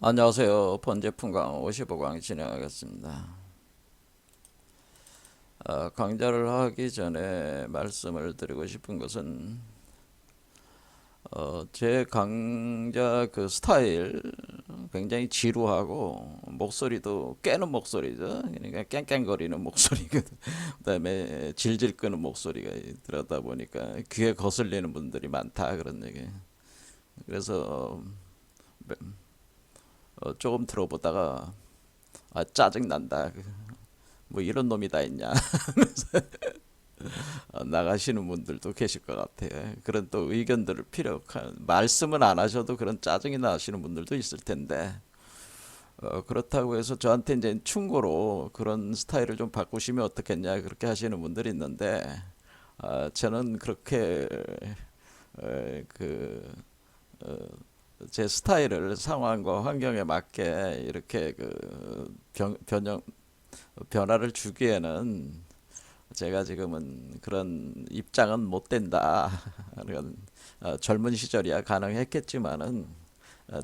안녕하세요. 번제품강 55강 진행하겠습니다. 강좌를 하기 전에 말씀을 드리고 싶은 것은 제 강좌 그 스타일 굉장히 지루하고 목소리도 깨는 목소리죠. 그러니까 깽깽거리는 목소리거든. 그다음에 질질 끄는 목소리가 들었다 보니까 귀에 거슬리는 분들이 많다 그런 얘기. 그래서 조금 들어보다가 짜증 난다. 뭐 이런 놈이 다 있냐 나가시는 분들도 계실 것 같아요. 그런 또 의견들을 말씀은 안 하셔도 그런 짜증이 나시는 분들도 있을 텐데 그렇다고 해서 저한테 이제 충고로 그런 스타일을 좀 바꾸시면 어떻겠냐 그렇게 하시는 분들이 있는데 저는 그렇게 그 제 스타일을 상황과 환경에 맞게 이렇게 변화를 주기에는 제가 지금은 그런 입장은 못 된다. 그런 젊은 시절이야 가능했겠지만은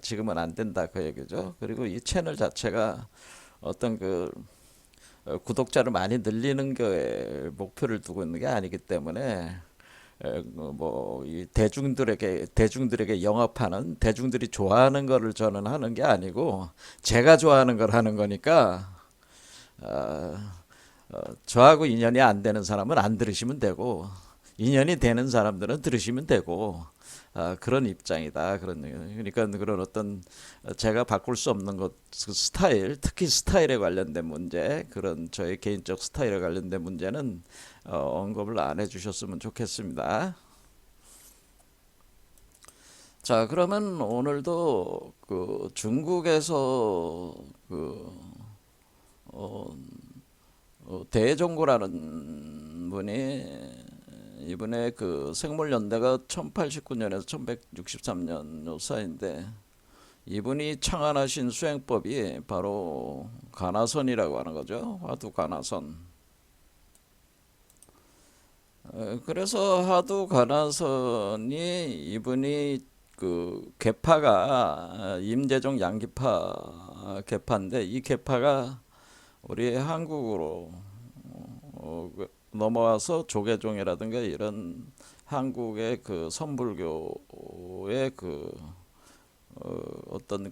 지금은 안 된다 그 얘기죠. 그리고 이 채널 자체가 어떤 구독자를 많이 늘리는 거에 목표를 두고 있는 게 아니기 때문에 뭐이 대중들에게 영업하는 대중들이 좋아하는 거를 저는 하는 게 아니고 제가 좋아하는 걸 하는 거니까 어, 저하고 인연이 안 되는 사람은 안 들으시면 되고 인연이 되는 사람들은 들으시면 되고 그런 입장이다. 그러니까 그런 어떤 제가 바꿀 수 없는 그 스타일, 특히 스타일에 관련된 문제, 그런 저의 개인적 스타일에 관련된 문제는 언급을 안 해주셨으면 좋겠습니다. 자, 그러면 오늘도 그 중국에서 어, 대종고라는 분이 이번에 그 생물연대가 1089년에서 1163년 요 사이인데 이분이 창안하신 수행법이 바로 가나선이라고 하는 거죠. 화두 가나선. 그래서 화두 가나선이 이분이 그 계파가 임재종 양기파 계파인데 이 계파가 우리 한국으로 넘어와서 조계종이라든가 이런 한국의 그 선불교의 어떤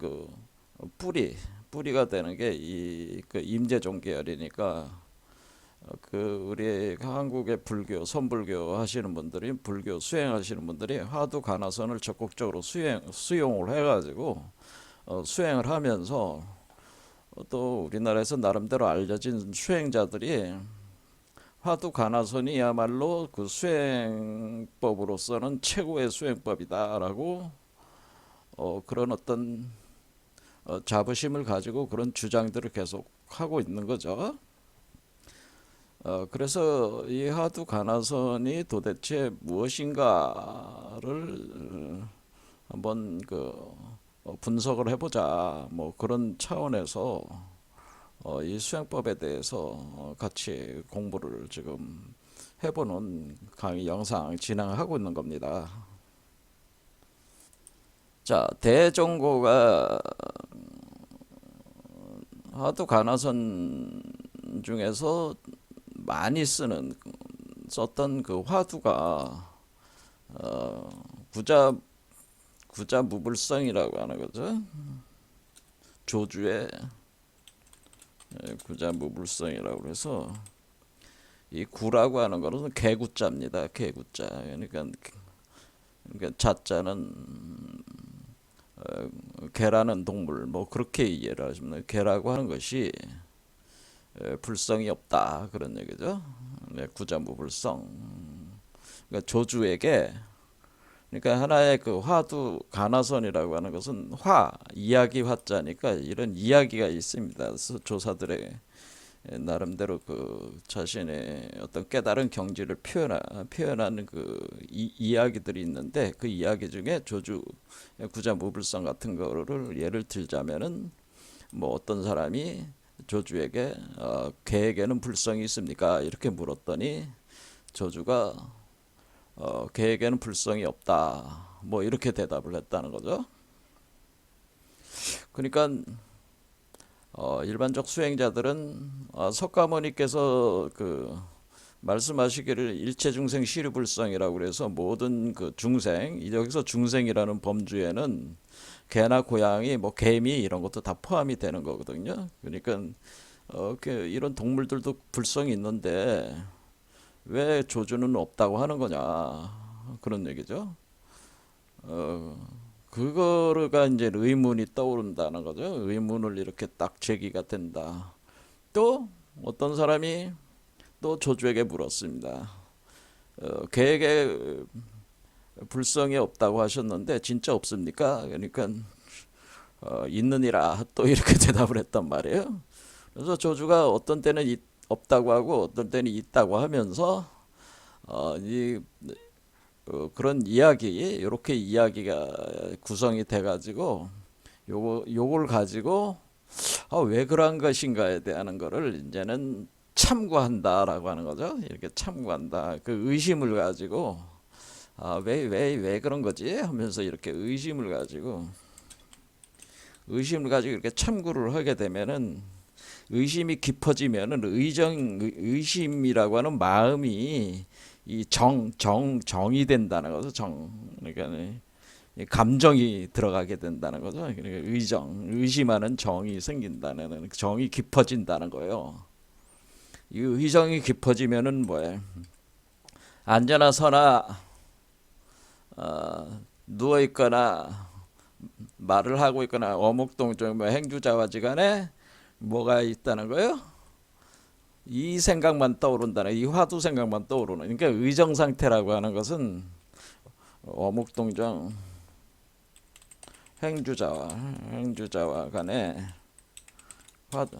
뿌리가 되는 게 이 그 임재종 계열이니까 우리 한국의 불교 선불교 하시는 분들이 불교 수행하시는 분들이 화두 가나선을 적극적으로 수용을 해가지고 수행을 하면서 또 우리나라에서 나름대로 알려진 수행자들이 화두 가나선이야말로 그 수행법으로서는 최고의 수행법이다라고 그런 어떤 자부심을 가지고 그런 주장들을 계속 하고 있는 거죠. 그래서 이 화두 가나선이 도대체 무엇인가를 한번 분석을 해보자. 뭐 그런 차원에서 이 수행법에 대해서 같이 공부를 지금 해보는 강의 영상 진행하고 있는 겁니다. 자, 대종고가 화두 가나선 중에서 많이 썼던 그 화두가 어, 구자 무불성이라고 하는 거죠. 조주의 구자 무불성이라고 해서 이 구라고 하는 거는 개구자입니다. 개구자. 그러니까 자자는 개라는 동물 뭐 그렇게 이해를 하시면 개라고 하는 것이 불성이 없다 그런 얘기죠. 네, 구자무불성. 그러니까 조주에게 그러니까 하나의 그 화두 가나선이라고 하는 것은 이야기 화자니까 이런 이야기가 있습니다. 그래서 조사들의 나름대로 그 자신의 어떤 깨달은 경지를 표현하는 이야기들이 있는데 그 이야기 중에 조주 구자무불성 같은 거를 예를 들자면은 뭐 어떤 사람이 조주에게 개에게는 불성이 있습니까? 이렇게 물었더니 조주가 개에게는 불성이 없다. 뭐 이렇게 대답을 했다는 거죠. 그러니까 일반적 수행자들은 석가모니께서 그 말씀하시기를 일체중생 시류불성이라고 그래서 모든 그 중생, 여기서 중생이라는 범주에는 개나 고양이, 뭐 개미 이런 것도 다 포함이 되는 거거든요. 그러니까 이런 동물들도 불성이 있는데 왜 조주는 없다고 하는 거냐 그런 얘기죠. 그거가 이제 의문이 떠오른다는 거죠. 의문을 이렇게 딱 제기가 된다. 또 어떤 사람이 또 조주에게 물었습니다. 개에게 불성이 없다고 하셨는데 진짜 없습니까? 그러니까 있느니라 또 이렇게 대답을 했단 말이에요. 그래서 조주가 어떤 때는 없다고 하고 어떤 때는 있다고 하면서 이 그런 이야기 이렇게 이야기가 구성이 돼가지고 요걸 가지고 왜 그러한 것인가에 대한 거를 이제는 참고한다라고 하는 거죠. 이렇게 참고한다. 그 의심을 가지고 왜 그런 거지? 하면서 이렇게 의심을 가지고 이렇게 참고를 하게 되면은 의심이 깊어지면은 의심이라고 하는 마음이 이 정이 된다는 거죠. 그러니까 감정이 들어가게 된다는 거죠. 그러니까 의심하는 정이 생긴다는, 정이 깊어진다는 거예요. 이 의정이 깊어지면은 뭐예요? 앉아나 서나 누워 있거나 말을 하고 있거나 어묵동정 뭐 행주자와지간에 뭐가 있다는 거예요? 이 생각만 떠오른다는, 이 화두 생각만 떠오르는. 그러니까 의정 상태라고 하는 것은 어묵동정 행주자와 간에 화두,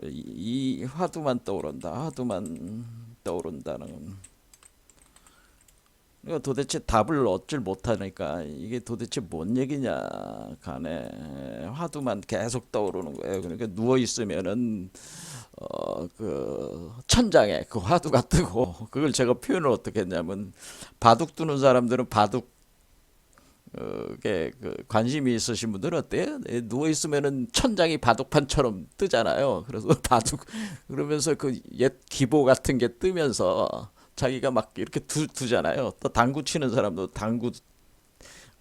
이 화두만 떠오른다. 화두만 떠오른다는. 그러니까 도대체 답을 얻질 못하니까 이게 도대체 뭔 얘기냐 간에 화두만 계속 떠오르는 거예요. 그러니까 누워 있으면은 그 천장에 그 화두가 뜨고, 그걸 제가 표현을 어떻게 했냐면 바둑 두는 사람들은 바둑 그 관심이 있으신 분들은 어때요? 누워 있으면은 천장이 바둑판처럼 뜨잖아요. 그래서 바둑 그러면서 그 옛 기보 같은 게 뜨면서 자기가 막 이렇게 두잖아요. 또 당구 치는 사람도 당구,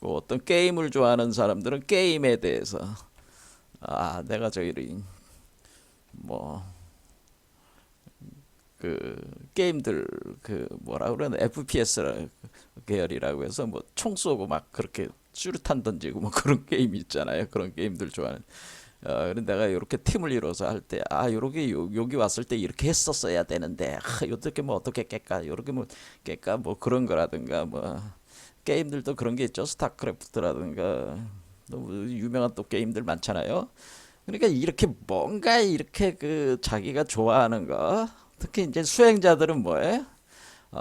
어떤 게임을 좋아하는 사람들은 게임에 대해서 내가 저기 뭐 그 게임들 그 뭐라 그러나 FPS 계열이라고 해서 뭐 총 쏘고 막 그렇게 수류탄 던지고 뭐 그런 게임 있잖아요. 그런 게임들 좋아하는. 그런데 내가 이렇게 팀을 이뤄서 할 때, 요렇게 여기 왔을 때 이렇게 했었어야 되는데, 어떻게 뭐 어떻게 깰까, 요렇게 뭐 깰까, 뭐 그런 거라든가, 뭐 게임들도 그런 게 있죠. 스타크래프트라든가 너무 유명한 또 게임들 많잖아요. 그러니까 이렇게 뭔가 이렇게 그 자기가 좋아하는 거, 특히 이제 수행자들은 뭐예요?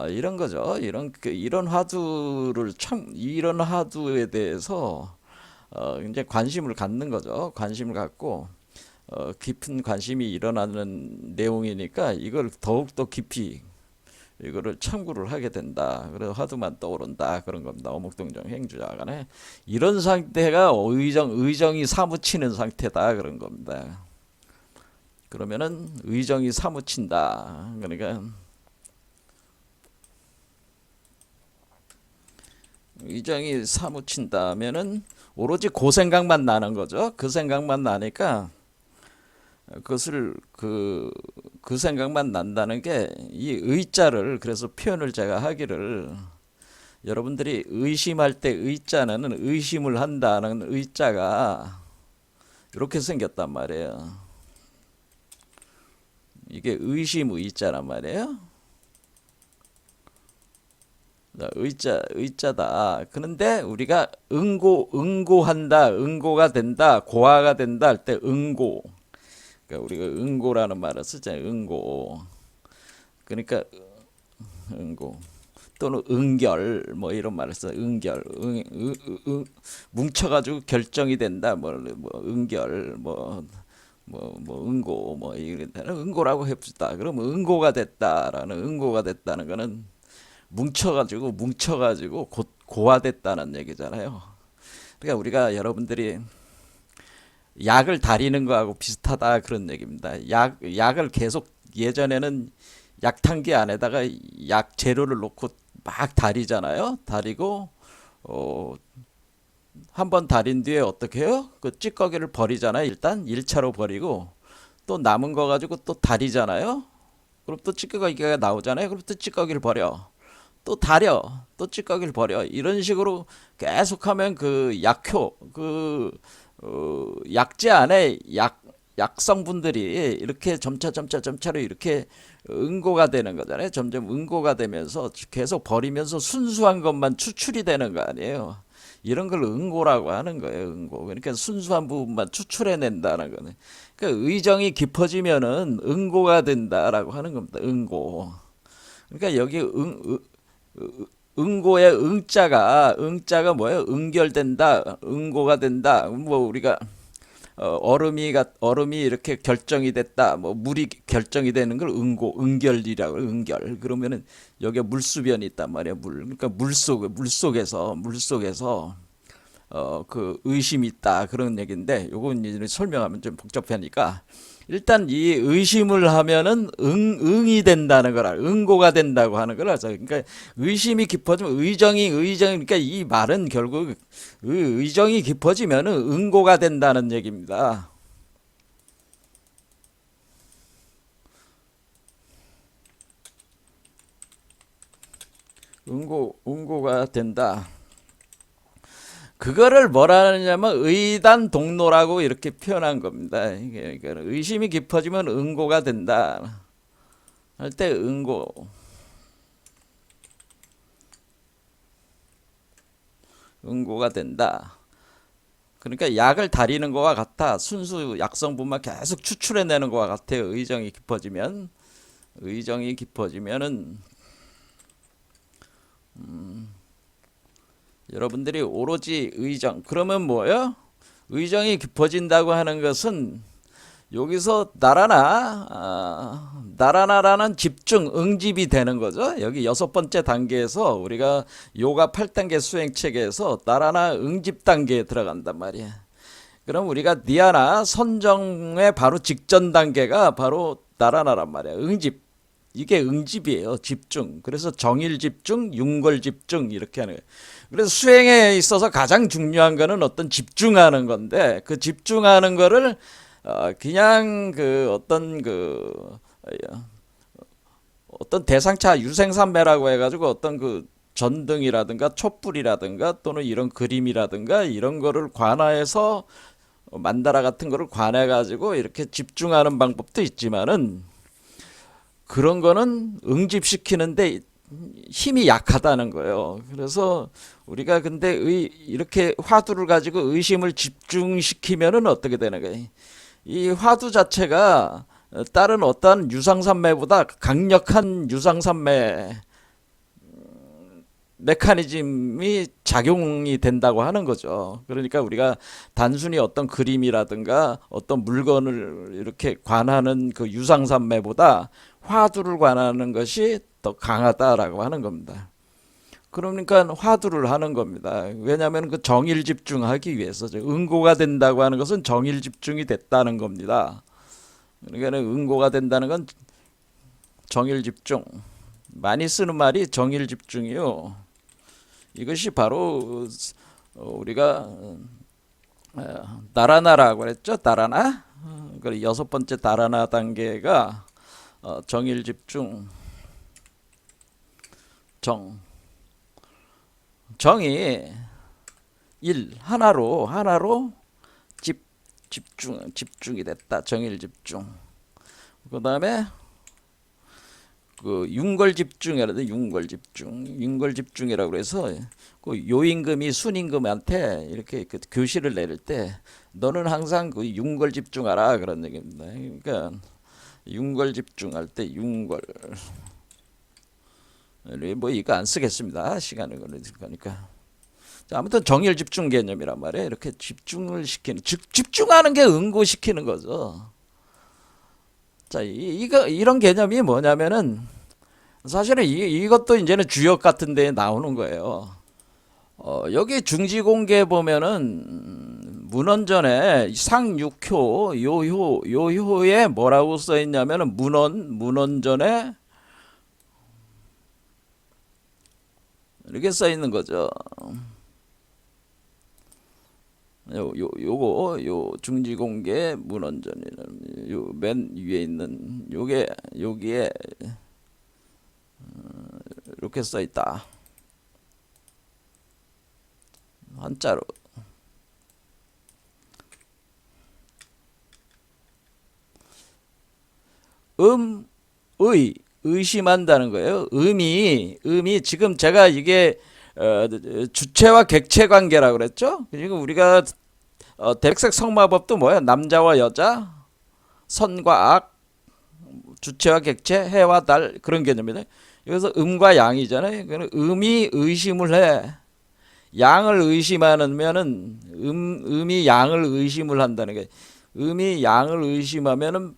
이런 거죠. 이런 화두를 이런 화두에 대해서 이제 관심을 갖는 거죠. 관심을 갖고 깊은 관심이 일어나는 내용이니까 이걸 더욱 더 깊이 이거를 참고를 하게 된다. 그래서 화두만 떠오른다 그런 겁니다. 어묵동정 행주자간에 이런 상태가 의정이 사무치는 상태다 그런 겁니다. 그러면은 의정이 사무친다. 그러니까 의정이 사무친다면은 오로지 그 생각만 나는 거죠. 그 생각만 나니까 그것을 그 생각만 난다는 게 이 의자를, 그래서 표현을 제가 하기를, 여러분들이 의심할 때 의자는 의심을 한다는 의자가 이렇게 생겼단 말이에요. 이게 의심 의자란 말이에요. 의자다. 그런데 우리가 응고한다, 응고가 된다, 고화가 된다 할 때 응고. 그러니까 우리가 응고라는 말을 쓰잖아요. 응고. 그러니까 응고 또는 응결 뭐 이런 말을 써. 응결, 뭉쳐가지고 결정이 된다. 뭐 응결, 뭐 응고 뭐 이런 응고라고 해봅시다. 그러면 응고가 됐다는 거는 뭉쳐가지고 고화됐다는 얘기잖아요. 그러니까 우리가 여러분들이 약을 다리는 거하고 비슷하다 그런 얘기입니다. 약을 계속 예전에는 약탕기 안에다가 약 재료를 놓고 막 다리잖아요. 다리고 어, 한 번 다린 뒤에 어떻게 해요? 그 찌꺼기를 버리잖아요. 일단 1차로 버리고 또 남은 거 가지고 또 다리잖아요. 그럼 또 찌꺼기가 나오잖아요. 그럼 또 찌꺼기를 버려. 또 다려. 또 찌꺼기를 버려. 이런 식으로 계속하면 그 약효, 약재 안에 약성분들이 이렇게 점차로 이렇게 응고가 되는 거잖아요. 점점 응고가 되면서 계속 버리면서 순수한 것만 추출이 되는 거 아니에요. 이런 걸 응고라고 하는 거예요. 응고. 그러니까 순수한 부분만 추출해낸다는 거네. 그러니까 의정이 깊어지면은 응고가 된다라고 하는 겁니다. 응고. 그러니까 여기 응고의 응자가 뭐예요? 응결된다, 응고가 된다. 뭐 우리가 얼음이 이렇게 결정이 됐다. 뭐 물이 결정이 되는 걸 응결이라고 응결. 그러면은 여기에 물수변이 있단 말이야. 그러니까 물속에서 그 의심이 있다 그런 얘기인데 요건 이제 설명하면 좀 복잡하니까 일단 이 의심을 하면은 응이 된다는 거라 응고가 된다고 하는 거라서 그러니까 의심이 깊어지면 의정 그러니까 이 말은 결국 의정이 깊어지면은 응고가 된다는 얘기입니다. 응고가 된다. 그거를 뭐라 하느냐면 의단 동로라고 이렇게 표현한 겁니다. 그러니까 의심이 깊어지면 응고가 된다. 할 때 응고가 된다. 그러니까 약을 다리는 것과 같아. 순수 약성분만 계속 추출해내는 것과 같아요. 의정이 깊어지면은 여러분들이 오로지 그러면 뭐예요? 의정이 깊어진다고 하는 것은 여기서 나라나라는 응집이 되는 거죠. 여기 6번째 단계에서 우리가 요가 8단계 수행체계에서 나라나 응집 단계에 들어간단 말이야. 그럼 우리가 니아나 선정의 바로 직전 단계가 바로 나라나란 말이야. 응집. 이게 응집이에요. 집중. 그래서 정일 집중, 윤걸 집중 이렇게 하는 거예요. 그래서 수행에 있어서 가장 중요한 거는 어떤 집중하는 건데 그 집중하는 거를 그냥 어떤 대상차 유생산매라고 해가지고 어떤 그 전등이라든가 촛불이라든가 또는 이런 그림이라든가 이런 거를 관화해서 만다라 같은 거를 관해가지고 이렇게 집중하는 방법도 있지만은 그런 거는 응집시키는데 힘이 약하다는 거예요. 그래서 우리가 근데 이렇게 화두를 가지고 의심을 집중시키면은 어떻게 되는 거예요? 이 화두 자체가 다른 어떠한 유상산매보다 강력한 유상산매 메커니즘이 작용이 된다고 하는 거죠. 그러니까 우리가 단순히 어떤 그림이라든가 어떤 물건을 이렇게 관하는 그 유상산매보다 화두를 관하는 것이 더 강하다라고 하는 겁니다. 그러니까 화두를 하는 겁니다. 왜냐하면 그 정일 집중하기 위해서죠. 응고가 된다고 하는 것은 정일 집중이 됐다는 겁니다. 그러니까 응고가 된다는 건 정일 집중. 많이 쓰는 말이 정일 집중이요. 이것이 바로 우리가 나라나라고 그랬죠. 나라나. 그 6번째 나라나 단계가 정일 집중. 정이 하나로 집중이 됐다. 정일 집중. 그다음에 그 윤걸 집중이라도 윤걸 집중이라고 그래서 그 요임금이 순임금한테 이렇게 그 교시를 내릴 때 너는 항상 그 윤걸 집중하라 그런 얘기입니다. 그러니까 윤걸 집중할 때 윤걸 뭐 이거 안 쓰겠습니다. 시간을 걸릴 거니까. 자, 아무튼 정일 집중 개념이란 말이에요. 이렇게 집중을 시키는 집중하는 게 응고시키는 거죠. 자, 이런 개념이 뭐냐면은 사실은 이것도 이제는 주역 같은 데에 나오는 거예요. 여기 중지공개 보면은 문헌전에 상육효 요효에 뭐라고 써 있냐면은 문헌전에 이렇게 써 있는 거죠. 요거 중지공개 문헌전에는 요 맨 위에 있는 여기에 이렇게 써 있다. 한자로. 의심한다는 거예요. 음이 지금 제가 이게 주체와 객체 관계라고 그랬죠. 지금 우리가 대백색 성마법도 뭐야? 남자와 여자, 선과 악, 주체와 객체, 해와 달 그런 개념이네. 여기서 음과 양이잖아요. 그러니까 음이 의심을 해. 양을 의심하면은 음이 양을 의심을 한다는 게, 음이 양을 의심하면은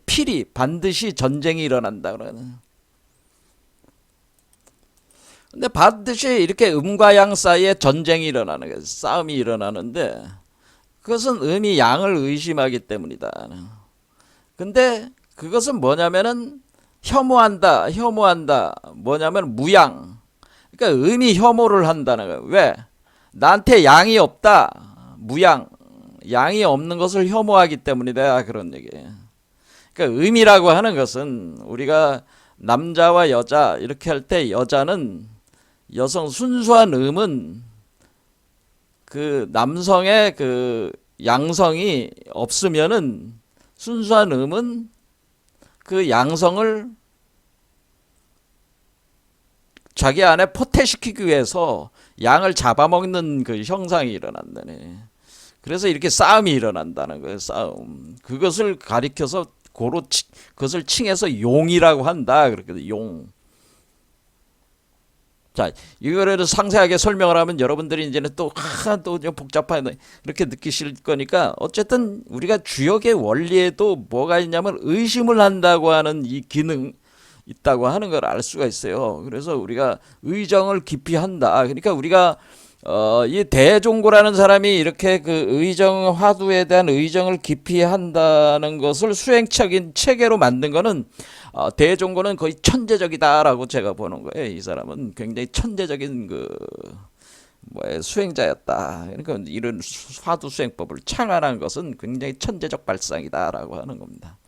필이 반드시 전쟁이 일어난다 그러는. 근데 반드시 이렇게 음과 양 사이에 전쟁이 일어나는 거예요. 싸움이 일어나는데 그것은 음이 양을 의심하기 때문이다. 근데 그것은 뭐냐면은 혐오한다. 뭐냐면 무양. 그러니까 음이 혐오를 한다는 거예요. 왜? 나한테 양이 없다. 무양. 양이 없는 것을 혐오하기 때문이다. 그런 얘기예요. 그러니까 음이라고 하는 것은 우리가 남자와 여자 이렇게 할 때 여자는 여성 순수한 음은 그 남성의 그 양성이 없으면은 순수한 음은 그 양성을 자기 안에 포태시키기 위해서 양을 잡아먹는 그 형상이 일어난다네. 그래서 이렇게 싸움이 일어난다는 거예요. 싸움. 그것을 가리켜서 그것을 칭해서 용이라고 한다. 그렇게 용. 자, 이거를 상세하게 설명을 하면 여러분들이 이제는 또 복잡하게 이렇게 느끼실 거니까, 어쨌든 우리가 주역의 원리에도 뭐가 있냐면 의심을 한다고 하는 이 기능 있다고 하는 걸 알 수가 있어요. 그래서 우리가 의정을 깊이 한다. 그러니까 우리가 이 대종고라는 사람이 이렇게 그 의정 화두에 대한 의정을 깊이 한다는 것을 수행적인 체계로 만든 거는 대종고는 거의 천재적이다라고 제가 보는 거예요. 이 사람은 굉장히 천재적인 그 수행자였다. 그러니까 이런 화두 수행법을 창안한 것은 굉장히 천재적 발상이다라고 하는 겁니다.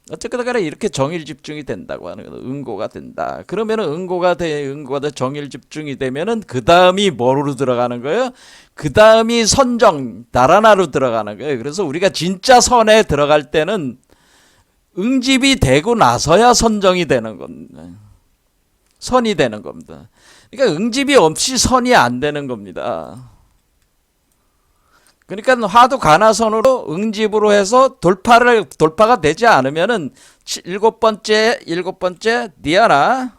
어쨌든 간에 이렇게 정일 집중이 된다고 하는 거는 응고가 된다. 그러면은 응고가 돼 정일 집중이 되면은 그 다음이 뭐로 들어가는 거예요? 그 다음이 선정 달아나로 들어가는 거예요. 그래서 우리가 진짜 선에 들어갈 때는 응집이 되고 나서야 선정이 되는 겁니다. 선이 되는 겁니다. 그러니까 응집이 없이 선이 안 되는 겁니다. 그러니까 화두 가나선으로 응집으로 해서 돌파가 되지 않으면은 일곱 번째 니아나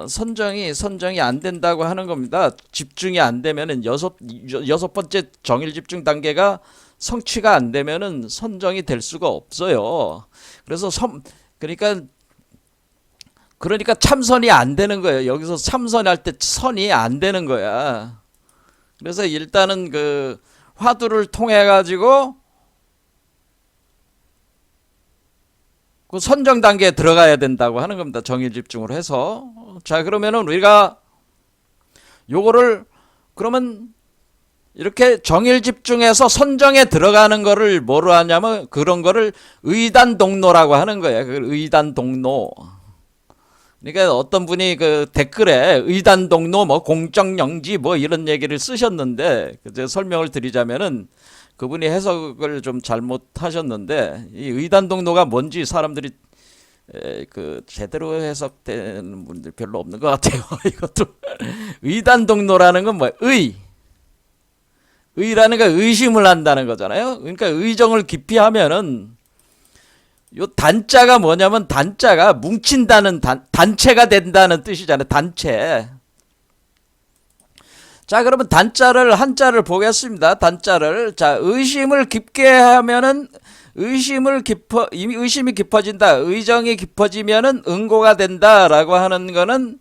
선정이 안 된다고 하는 겁니다. 집중이 안 되면은 여섯 번째 정일 집중 단계가 성취가 안 되면은 선정이 될 수가 없어요. 그래서 그러니까 참선이 안 되는 거예요. 여기서 참선할 때 선이 안 되는 거야. 그래서 일단은 그 화두를 통해 가지고 그 선정 단계에 들어가야 된다고 하는 겁니다. 정일 집중을 해서. 자, 그러면은 우리가 요거를 그러면 이렇게 정일 집중해서 선정에 들어가는 거를 뭐로 하냐면 그런 거를 의단동로라고 하는 거예요. 그 의단동로. 그러니까 어떤 분이 그 댓글에 의단동로 공정영지 이런 얘기를 쓰셨는데, 제가 설명을 드리자면은 그분이 해석을 좀 잘못하셨는데, 이 의단동로가 뭔지 사람들이 그 제대로 해석되는 분들 별로 없는 것 같아요. 이것도 의단동로라는 건 의라는 건 의심을 한다는 거잖아요. 그러니까 의정을 깊이 하면은 요 단자가 뭐냐면 단자가 뭉친다는 단체가 된다는 뜻이잖아요. 단체. 자, 그러면 한자를 보겠습니다. 단자를. 자, 의심을 깊게 하면은 의심이 깊어진다. 의정이 깊어지면은 응고가 된다라고 하는 거는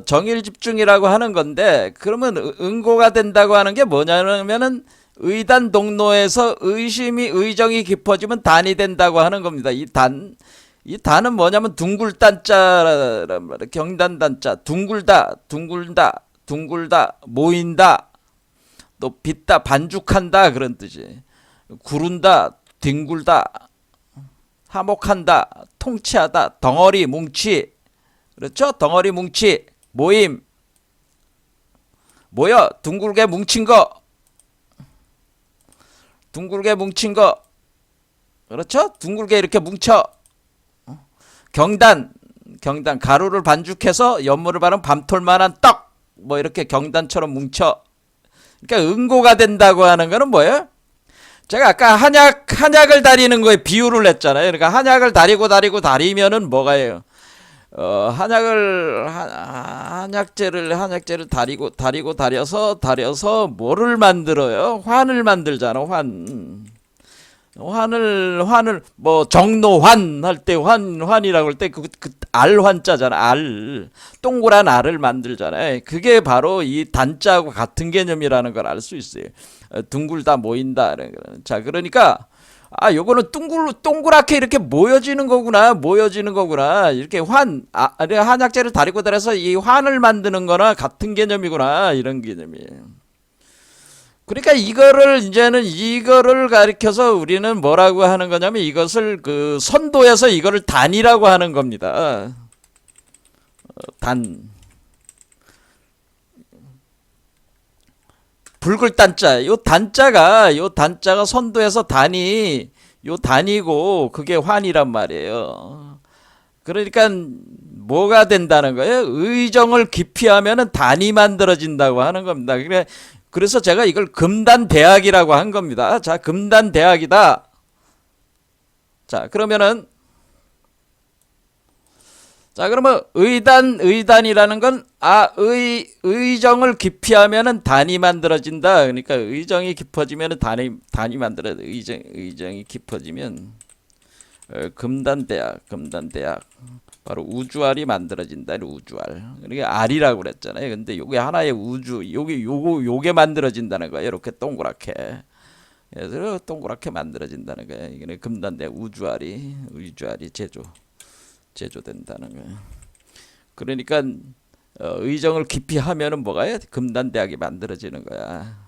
정일 집중이라고 하는 건데, 그러면 응고가 된다고 하는 게 뭐냐면은 의단 동로에서 의심이 의정이 깊어지면 단이 된다고 하는 겁니다. 이 단은 뭐냐면 둥글단자란 말이에요. 경단단자. 둥글다, 둥글다, 둥글다, 모인다, 또 빚다, 반죽한다 그런 뜻이. 구른다, 뒹굴다, 화목한다, 통치하다, 덩어리, 뭉치. 그렇죠? 덩어리, 뭉치, 모임, 모여, 둥글게 뭉친 거, 둥글게 뭉친 거. 그렇죠? 둥글게 이렇게 뭉쳐. 경단, 경단, 가루를 반죽해서 연물을 바른 밤톨만한 떡, 뭐 이렇게 경단처럼 뭉쳐. 그러니까 응고가 된다고 하는 거는 뭐예요? 제가 아까 한약을 다리는 거에 비유를 했잖아요. 그러니까 한약을 다리면은 뭐가예요? 한약재를 다려서 뭐를 만들어요? 환을 만들잖아. 환을 뭐 정노환 할 때 환이라고 할 때 그 알환자잖아. 동그란 알을 만들잖아요. 그게 바로 이 단자하고 같은 개념이라는 걸 알 수 있어요. 둥글다 모인다. 자, 그러니까 요거는 동그랗게 이렇게 모여지는 거구나. 이렇게 한약재를 다려서 이 환을 만드는 거나 같은 개념이구나. 이런 개념이에요. 그러니까 이거를 가리켜서 우리는 뭐라고 하는 거냐면 이것을 그 선도에서 이거를 단이라고 하는 겁니다. 단. 붉을 단자. 요 단자가 선도에서 단이고 그게 환이란 말이에요. 그러니까 뭐가 된다는 거예요? 의정을 기피하면은 단이 만들어진다고 하는 겁니다. 그래서 제가 이걸 금단대학이라고 한 겁니다. 자, 금단대학이다. 자, 그러면 의단이라는 건 의정을 기피하면은 단이 만들어진다. 그러니까 의정이 깊어지면은 단이 의정이 깊어지면 금단대학 바로 우주알이 만들어진다. 우주알. 그러니까 알이라고 그랬잖아요. 근데 요게 하나의 우주, 요게 만들어진다는 거예요. 이렇게 동그랗게. 그래서 동그랗게 만들어진다는 거예요. 이게 금단대 우주알이 제조된다는 거예요. 그러니까 의정을 깊이 하면은 뭐가요? 금단대학이 만들어지는 거야.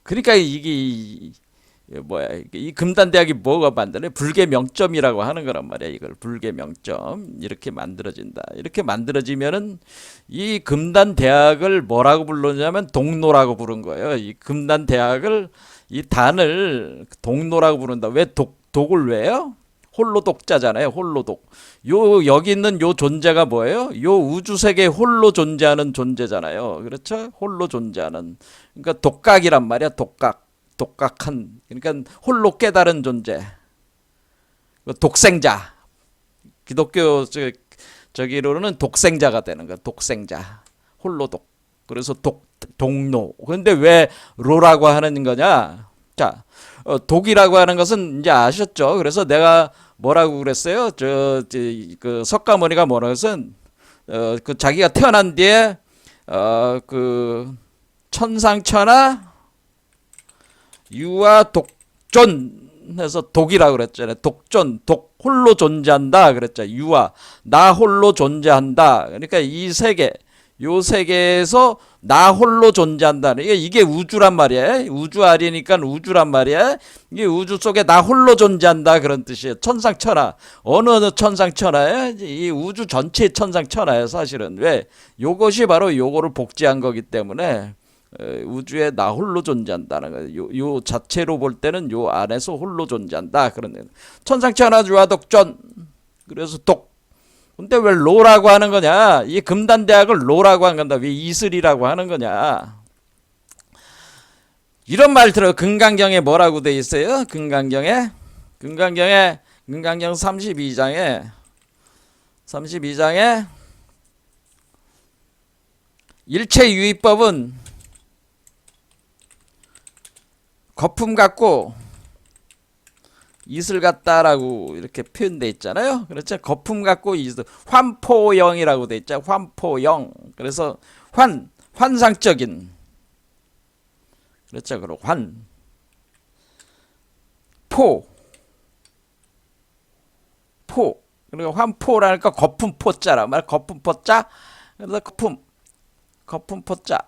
그러니까 이게 이 금단대학이 뭐가 만드네? 불계명점이라고 하는 거란 말이야. 이걸 불계명점 이렇게 만들어진다. 이렇게 만들어지면은 이 금단대학을 뭐라고 부르냐면 동로라고 부른 거예요. 이 금단대학을 이 단을 동로라고 부른다. 왜 독을 왜요? 홀로 독자잖아요. 홀로 독. 여기 있는 요 존재가 뭐예요? 요 우주 세계에 홀로 존재하는 존재잖아요. 그렇죠? 홀로 존재하는. 그러니까 독각이란 말이야. 독각한. 그러니까 홀로 깨달은 존재. 독생자. 기독교 저기로는 독생자가 되는 거야. 독생자. 홀로 독. 그래서 동로. 그런데 왜 로라고 하는 거냐? 자, 독이라고 하는 것은 이제 아셨죠? 그래서 내가 뭐라고 그랬어요? 그 석가모니가 뭐라고 해서는 그 자기가 태어난 뒤에 그 천상천하 유아 독존 해서 독이라고 그랬잖아요. 독 홀로 존재한다 그랬죠. 유아 나 홀로 존재한다. 그러니까 요 세계에서 나 홀로 존재한다. 이게 우주란 말이야. 우주알이니까 우주란 말이야. 이게 우주 속에 나 홀로 존재한다 그런 뜻이에요. 천상천하. 어느 천상천하에 이 우주 전체의 천상천하예요. 사실은 왜? 요것이 바로 요거를 복제한 거기 때문에 우주에 나 홀로 존재한다는 거예요. 요 자체로 볼 때는 요 안에서 홀로 존재한다. 그런 천상천하 유아독존. 그래서 독. 근데 왜 로라고 하는 거냐? 이 금단대학을 로라고 하는 건다. 왜 이슬이라고 하는 거냐? 이런 말 들어. 금강경에 뭐라고 돼 있어요? 금강경 32장에 일체유의법은 거품 같고 이슬 같다라고 이렇게 표현돼 있잖아요. 그렇죠? 거품 같고 이슬, 환포영이라고 돼 있죠. 환포영. 그래서 환상적인. 그렇죠. 그리고 포. 그리고 환포라니까 거품 포자라 말 거품 포자. 그래서 거품 포자.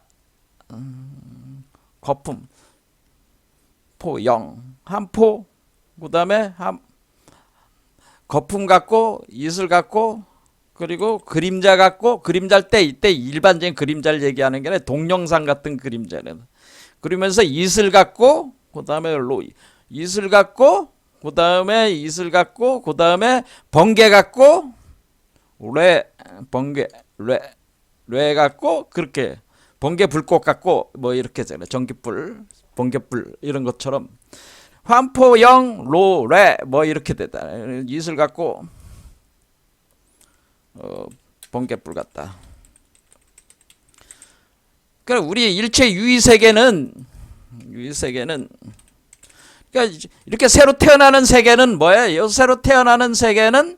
거품 포영 한포. 그다음에 거품 같고 이슬 같고 그리고 그림자 같고 그림자일 때 이때 일반적인 그림자를 얘기하는 게 아니라 동영상 같은 그림자는 그러면서 이슬 같고 그다음에 이슬 같고 그다음에 이슬 같고 그다음에 번개 같고 번개 레 같고 그렇게 번개 불꽃 같고 뭐 이렇게 잖아요. 전기불 번개불 이런 것처럼 환포영 로레 뭐 이렇게 되다. 이슬 같고 번개불 같다. 그러니까 우리 일체 유의세계는 그러니까 이렇게 새로 태어나는 세계는 뭐예요? 새로 태어나는 세계는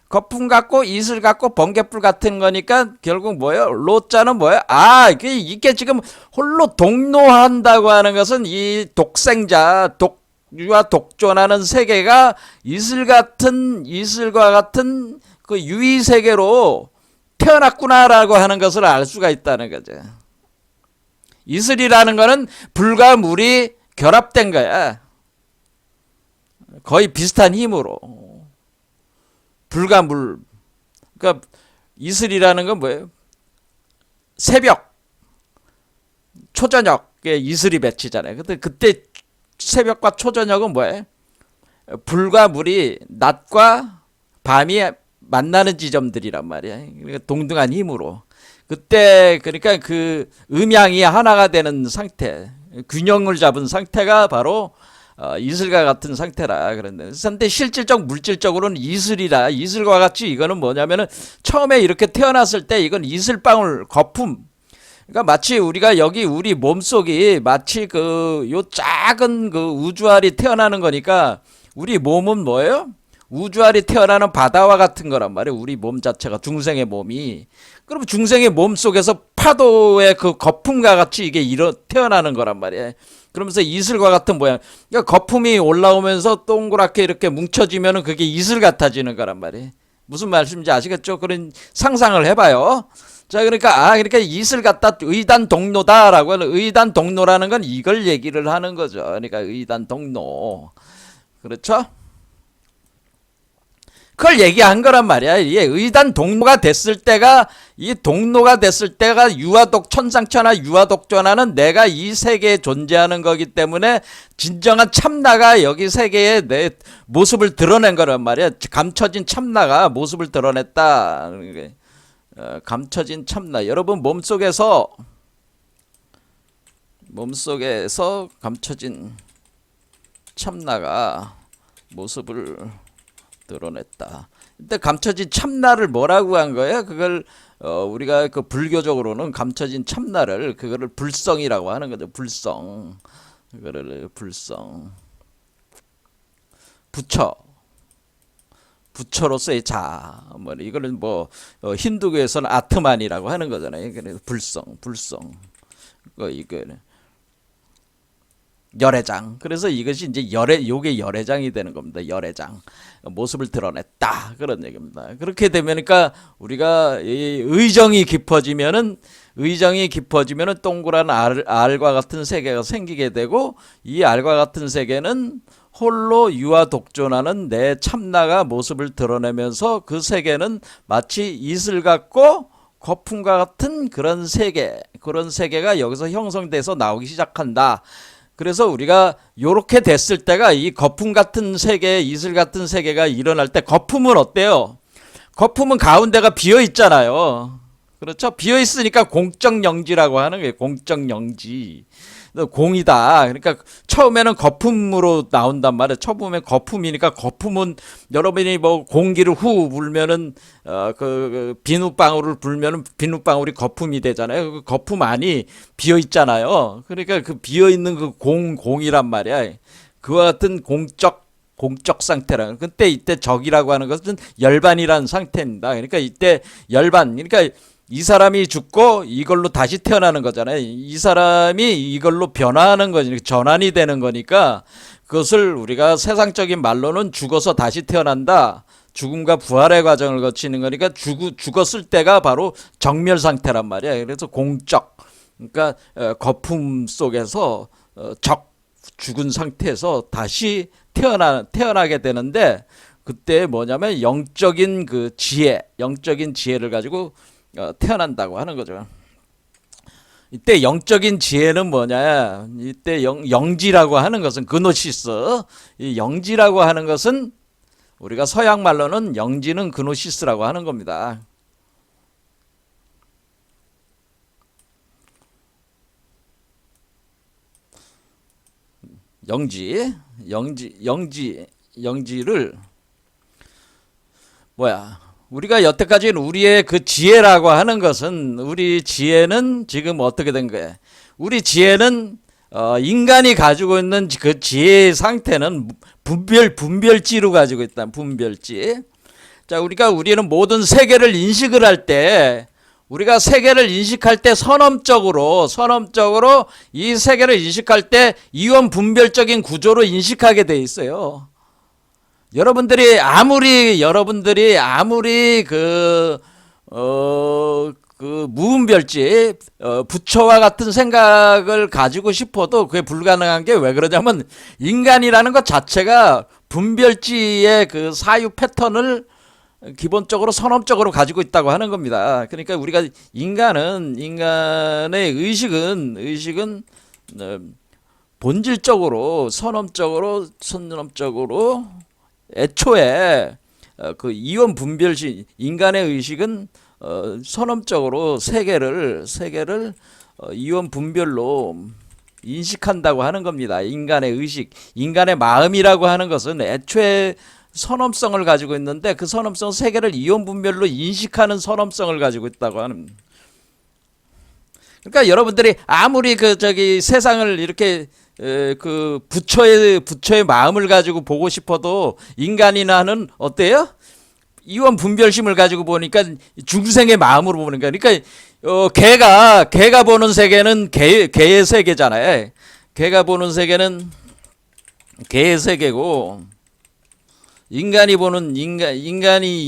거품 같고 이슬 같고 번개불 같은 거니까 결국 뭐예요? 로자는 뭐예요? 이게 지금 홀로 동로한다고 하는 것은 이 독생자 유아 독존하는 세계가 이슬과 같은 그 유의 세계로 태어났구나라고 하는 것을 알 수가 있다는 거죠. 이슬이라는 거는 불과 물이 결합된 거야. 거의 비슷한 힘으로. 불과 물. 그러니까 이슬이라는 건 뭐예요? 새벽, 초저녁에 이슬이 맺히잖아요. 그때 새벽과 초저녁은 뭐예요? 불과 물이 낮과 밤이 만나는 지점들이란 말이야. 그러니까 동등한 힘으로. 그때 그러니까 그 음양이 하나가 되는 상태, 균형을 잡은 상태가 바로 이슬과 같은 상태라 그런데 실질적 물질적으로는 이슬과 같이 이거는 뭐냐면은 처음에 이렇게 태어났을 때 이건 이슬방울 거품. 그러니까 마치 우리가 여기 우리 몸속이 마치 요 작은 그 우주알이 태어나는 거니까 우리 몸은 뭐예요? 우주알이 태어나는 바다와 같은 거란 말이에요. 우리 몸 자체가 중생의 몸이. 그럼 중생의 몸 속에서 파도의 그 거품과 같이 이게 태어나는 거란 말이에요. 그러면서 이슬과 같은 모양. 그러니까 거품이 올라오면서 동그랗게 이렇게 뭉쳐지면은 그게 이슬 같아지는 거란 말이에요. 무슨 말씀인지 아시겠죠? 그런 상상을 해봐요. 자, 그러니까 이슬 같다, 의단 동로다라고 하는 의단 동로라는 건 이걸 얘기를 하는 거죠. 그러니까 의단 동로. 그렇죠? 그걸 얘기한 거란 말이야. 이게 의단 동로가 됐을 때가 천상천하 유아독존하는 내가 이 세계에 존재하는 거기 때문에 진정한 참나가 여기 세계에 내 모습을 드러낸 거란 말이야. 감춰진 참나가 모습을 드러냈다. 감춰진 참나. 여러분 몸속에서 감춰진 참나가 모습을 드러냈다. 근데 감춰진 참나를 뭐라고 한 거예요? 그걸 우리가 그 불교적으로는 감춰진 참나를 그거를 불성이라고 하는 거죠. 불성. 그거를 불성. 부처로서의 자. 이거는 힌두교에서는 아트만이라고 하는 거잖아요. 그래서 불성. 이거는 열애장. 그래서 이것이 이제 요게 열애장이 되는 겁니다. 열애장. 모습을 드러냈다. 그런 얘기입니다. 그렇게 되면니까 우리가 의정이 깊어지면은 동그란 알과 같은 세계가 생기게 되고 이 알과 같은 세계는 홀로 유아 독존하는 내 참나가 모습을 드러내면서 그 세계는 마치 이슬 같고 거품과 같은 그런 세계가 여기서 형성돼서 나오기 시작한다. 그래서 우리가 요렇게 됐을 때가 이 거품 같은 세계, 이슬 같은 세계가 일어날 때 거품은 어때요? 거품은 가운데가 비어 있잖아요. 그렇죠? 비어 있으니까 공적영지라고 하는 거예요. 공적영지. 공이다. 그러니까 처음에는 거품으로 나온단 말이에요. 처음에 거품이니까 거품은 여러분이 공기를 후 불면은 그 비눗방울을 불면은 비눗방울이 거품이 되잖아요. 그 거품 안이 비어 있잖아요. 그러니까 그 비어 있는 그 공이란 말이야. 그와 같은 공적 공적 상태라. 그때 이때 적이라고 하는 것은 열반이라는 상태입니다. 그러니까 이때 열반, 그러니까 이 사람이 죽고 이걸로 다시 태어나는 거잖아요. 이 사람이 이걸로 변화하는 거지, 전환이 되는 거니까 그것을 우리가 세상적인 말로는 죽어서 다시 태어난다, 죽음과 부활의 과정을 거치는 거니까 죽었을 때가 바로 정멸 상태란 말이야. 그래서 공적, 그러니까 거품 속에서 죽은 상태에서 다시 태어나게 되는데, 그때 뭐냐면 영적인 그 지혜, 영적인 지혜를 가지고 태어난다고 하는 거죠. 이때 영적인 지혜는 뭐냐? 이때 영지라고 하는 것은 그노시스. 이 영지라고 하는 것은 우리가 서양 말로는 영지는 그노시스라고 하는 겁니다. 영지를 뭐야? 우리가 여태까지는 우리의 그 지혜라고 하는 것은, 우리 지혜는 지금 어떻게 된 거야? 우리 지혜는 인간이 가지고 있는 그 지혜의 상태는 분별지로 가지고 있다. 분별지. 자, 우리는 모든 세계를 인식을 할 때, 우리가 세계를 인식할 때 선언적으로 이 세계를 인식할 때 이원 분별적인 구조로 인식하게 돼 있어요. 여러분들이 아무리 그 무분별지, 부처와 같은 생각을 가지고 싶어도 그게 불가능한 게 왜 그러냐면, 인간이라는 것 자체가 분별지의 그 사유 패턴을 기본적으로 선언적으로 가지고 있다고 하는 겁니다. 그러니까 우리가 인간의 의식은 본질적으로 선언적으로 애초에 그 이원 분별시, 인간의 의식은 선언적으로 세계를 이원 분별로 인식한다고 하는 겁니다. 인간의 의식, 인간의 마음이라고 하는 것은 애초에 선엄성을 가지고 있는데, 그 선엄성은 세계를 이원 분별로 인식하는 선엄성을 가지고 있다고 하는. 그러니까 여러분들이 아무리 세상을 이렇게 그 부처의 마음을 가지고 보고 싶어도, 인간이나는 어때요? 이원 분별심을 가지고 보니까 중생의 마음으로 보는 거야. 그러니까 개가 보는 세계는 개의 세계잖아요. 개가 보는 세계는 개의 세계고, 인간이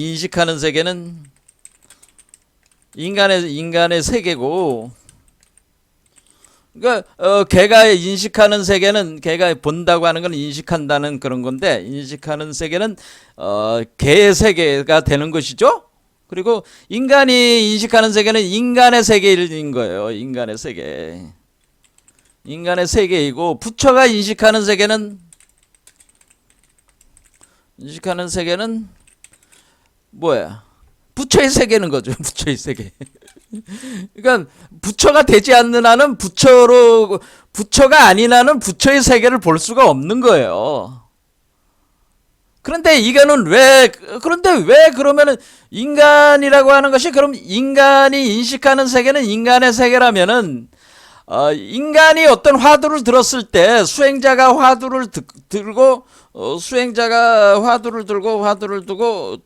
인식하는 세계는 인간의 세계고, 그러니까 개가 인식하는 세계는, 개가 본다고 하는 건 인식한다는 그런 건데, 인식하는 세계는 개의 세계가 되는 것이죠. 그리고 인간이 인식하는 세계는 인간의 세계인 거예요. 인간의 세계이고, 부처가 인식하는 세계는 뭐야? 부처의 세계는 거죠. 부처의 세계. 그러니까 부처가 되지 않는 한은 부처가 아닌 한은 부처의 세계를 볼 수가 없는 거예요. 그런데 왜 그러면은 인간이라고 하는 것이, 그럼 인간이 인식하는 세계는 인간의 세계라면은, 인간이 어떤 화두를 들었을 때 수행자가 화두를 들고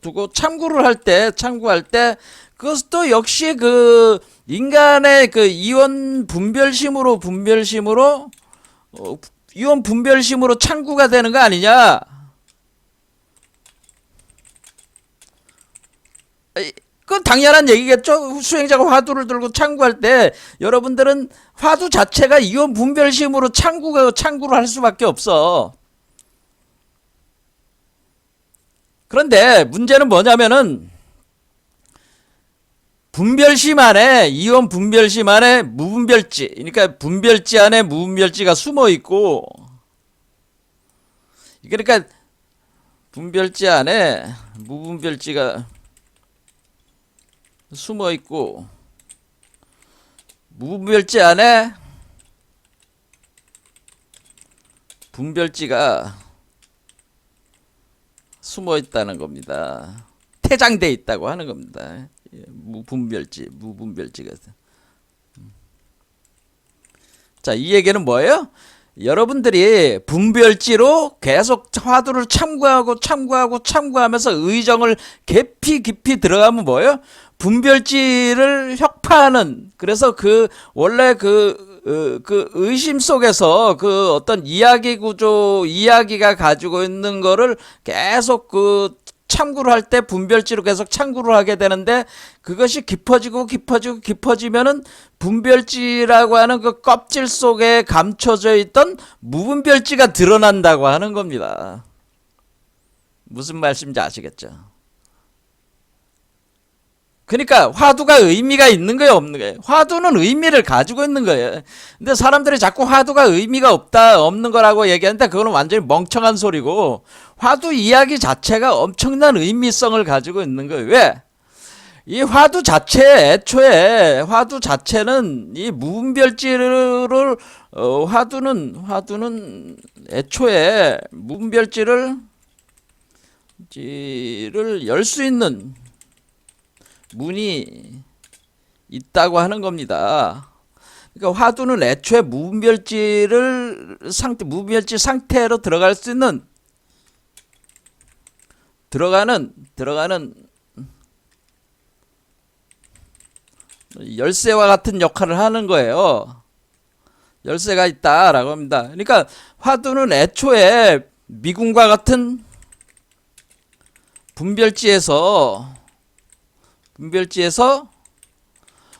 두고 참구할 때 그것도 역시 그 인간의 그 이원 분별심으로 참구가 되는 거 아니냐? 그건 당연한 얘기겠죠. 수행자가 화두를 들고 참구할 때 여러분들은 화두 자체가 이원 분별심으로 참구를 할 수밖에 없어. 그런데 문제는 뭐냐면은, 분별심 안에, 이원 분별심 안에 무분별지, 그러니까 분별지 안에 무분별지가 숨어 있고, 그러니까 분별지 안에 무분별지가 숨어 있고, 무분별지 안에 분별지가 숨어 있다는 겁니다. 태장돼 있다고 하는 겁니다. 무분별지가. 자, 이 얘기는 뭐예요? 여러분들이 분별지로 계속 화두를 참고하면서 의정을 깊이 들어가면 뭐예요? 분별지를 혁파하는, 그래서 원래 그 의심 속에서 그 어떤 이야기 구조, 이야기가 가지고 있는 거를 계속 참고를 할 때 분별지로 계속 참고를 하게 되는데, 그것이 깊어지면은 분별지라고 하는 그 껍질 속에 감춰져 있던 무분별지가 드러난다고 하는 겁니다. 무슨 말씀인지 아시겠죠? 그러니까 화두가 의미가 있는 거예요, 없는 거예요? 화두는 의미를 가지고 있는 거예요. 근데 사람들이 자꾸 화두가 의미가 없는 거라고 얘기하는데, 그거는 완전히 멍청한 소리고, 화두 이야기 자체가 엄청난 의미성을 가지고 있는 거예요. 왜? 이 화두 자체는 이 무분별지를 화두는 애초에 무분별지를 열 수 있는 문이 있다고 하는 겁니다. 그러니까 화두는 애초에 무분별지 상태로 들어갈 수 있는 들어가는 열쇠와 같은 역할을 하는 거예요. 열쇠가 있다라고 합니다. 그러니까 화두는 애초에 미궁과 같은 분별지에서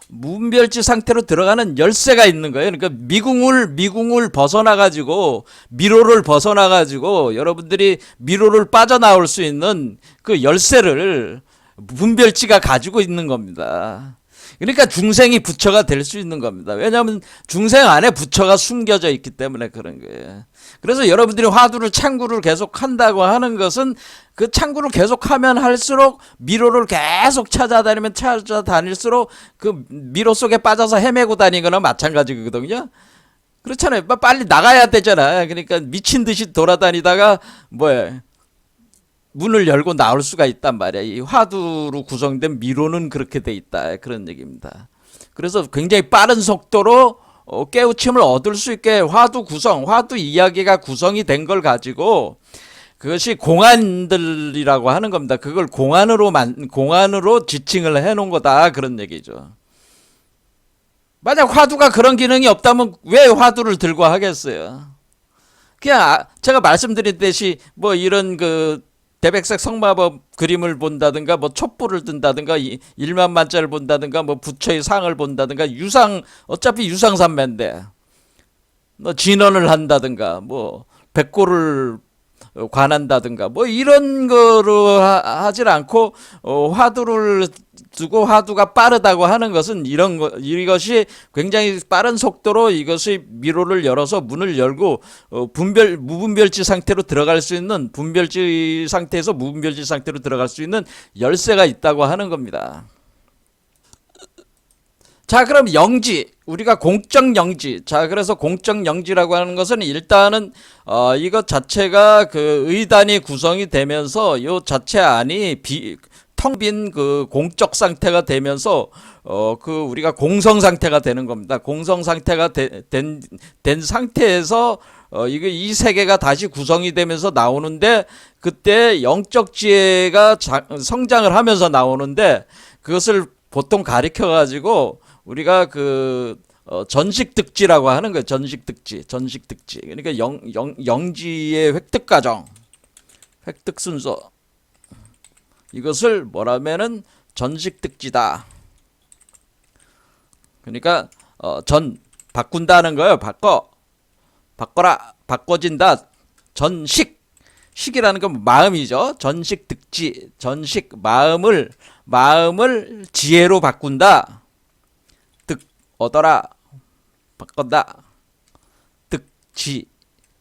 무분별지 상태로 들어가는 열쇠가 있는 거예요. 그러니까 미궁을 벗어나가지고, 미로를 벗어나가지고 여러분들이 미로를 빠져나올 수 있는 그 열쇠를 분별지가 가지고 있는 겁니다. 그러니까 중생이 부처가 될 수 있는 겁니다. 왜냐하면 중생 안에 부처가 숨겨져 있기 때문에 그런 거예요. 그래서 여러분들이 화두를 참고를 계속 한다고 하는 것은, 그 참고를 계속하면 할수록 미로를 계속 찾아다닐수록 그 미로 속에 빠져서 헤매고 다니거나 마찬가지거든요. 그렇잖아요. 빨리 나가야 되잖아. 그러니까 미친 듯이 돌아다니다가 문을 열고 나올 수가 있단 말이야. 이 화두로 구성된 미로는 그렇게 돼 있다, 그런 얘기입니다. 그래서 굉장히 빠른 속도로 깨우침을 얻을 수 있게 화두 이야기가 구성이 된 걸 가지고, 그것이 공안들이라고 하는 겁니다. 그걸 공안으로 지칭을 해놓은 거다, 그런 얘기죠. 만약 화두가 그런 기능이 없다면 왜 화두를 들고 하겠어요? 그냥 제가 말씀드렸듯이 이런 대백색 성마법 그림을 본다든가, 촛불을 든다든가, 일만만자를 본다든가, 부처의 상을 본다든가, 어차피 유상산매인데, 진언을 한다든가, 백고를 관한다든가, 이런 거로 하질 않고, 화두를 두고 화두가 빠르다고 하는 것은 이것이 굉장히 빠른 속도로 이것이 미로를 열어서 문을 열고 무분별지 상태로 들어갈 수 있는, 분별지 상태에서 무분별지 상태로 들어갈 수 있는 열쇠가 있다고 하는 겁니다. 자, 그럼 우리가 공적 영지. 자, 그래서 공적 영지라고 하는 것은 일단은 이것 자체가 그 의단이 구성이 되면서 요 자체 안이 텅 빈 그 공적 상태가 되면서 우리가 공성 상태가 되는 겁니다. 공성 상태가 된 상태에서 이 세계가 다시 구성이 되면서 나오는데, 그때 영적 지혜가 성장을 하면서 나오는데, 그것을 보통 가리켜 가지고 우리가 전식득지라고 하는 거예요. 전식득지. 그러니까 영지의 획득 과정, 획득 순서. 이것을 뭐라면은 전식득지다. 그러니까 바꾼다는 거예요. 바꿔라, 바꿔진다. 식이라는 건 마음이죠. 전식득지, 마음을 지혜로 바꾼다. 얻어라, 바꾼다. 득지,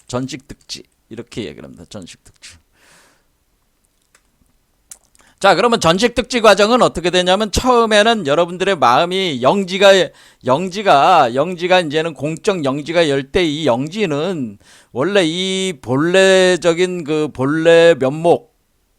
전식득지, 이렇게 얘기를 합니다. 전식득지. 자, 그러면 전식득지 과정은 어떻게 되냐면, 처음에는 여러분들의 마음이 영지가 이제는 공적 영지가 열 때, 이 영지는 원래 이 본래적인 본래 면목,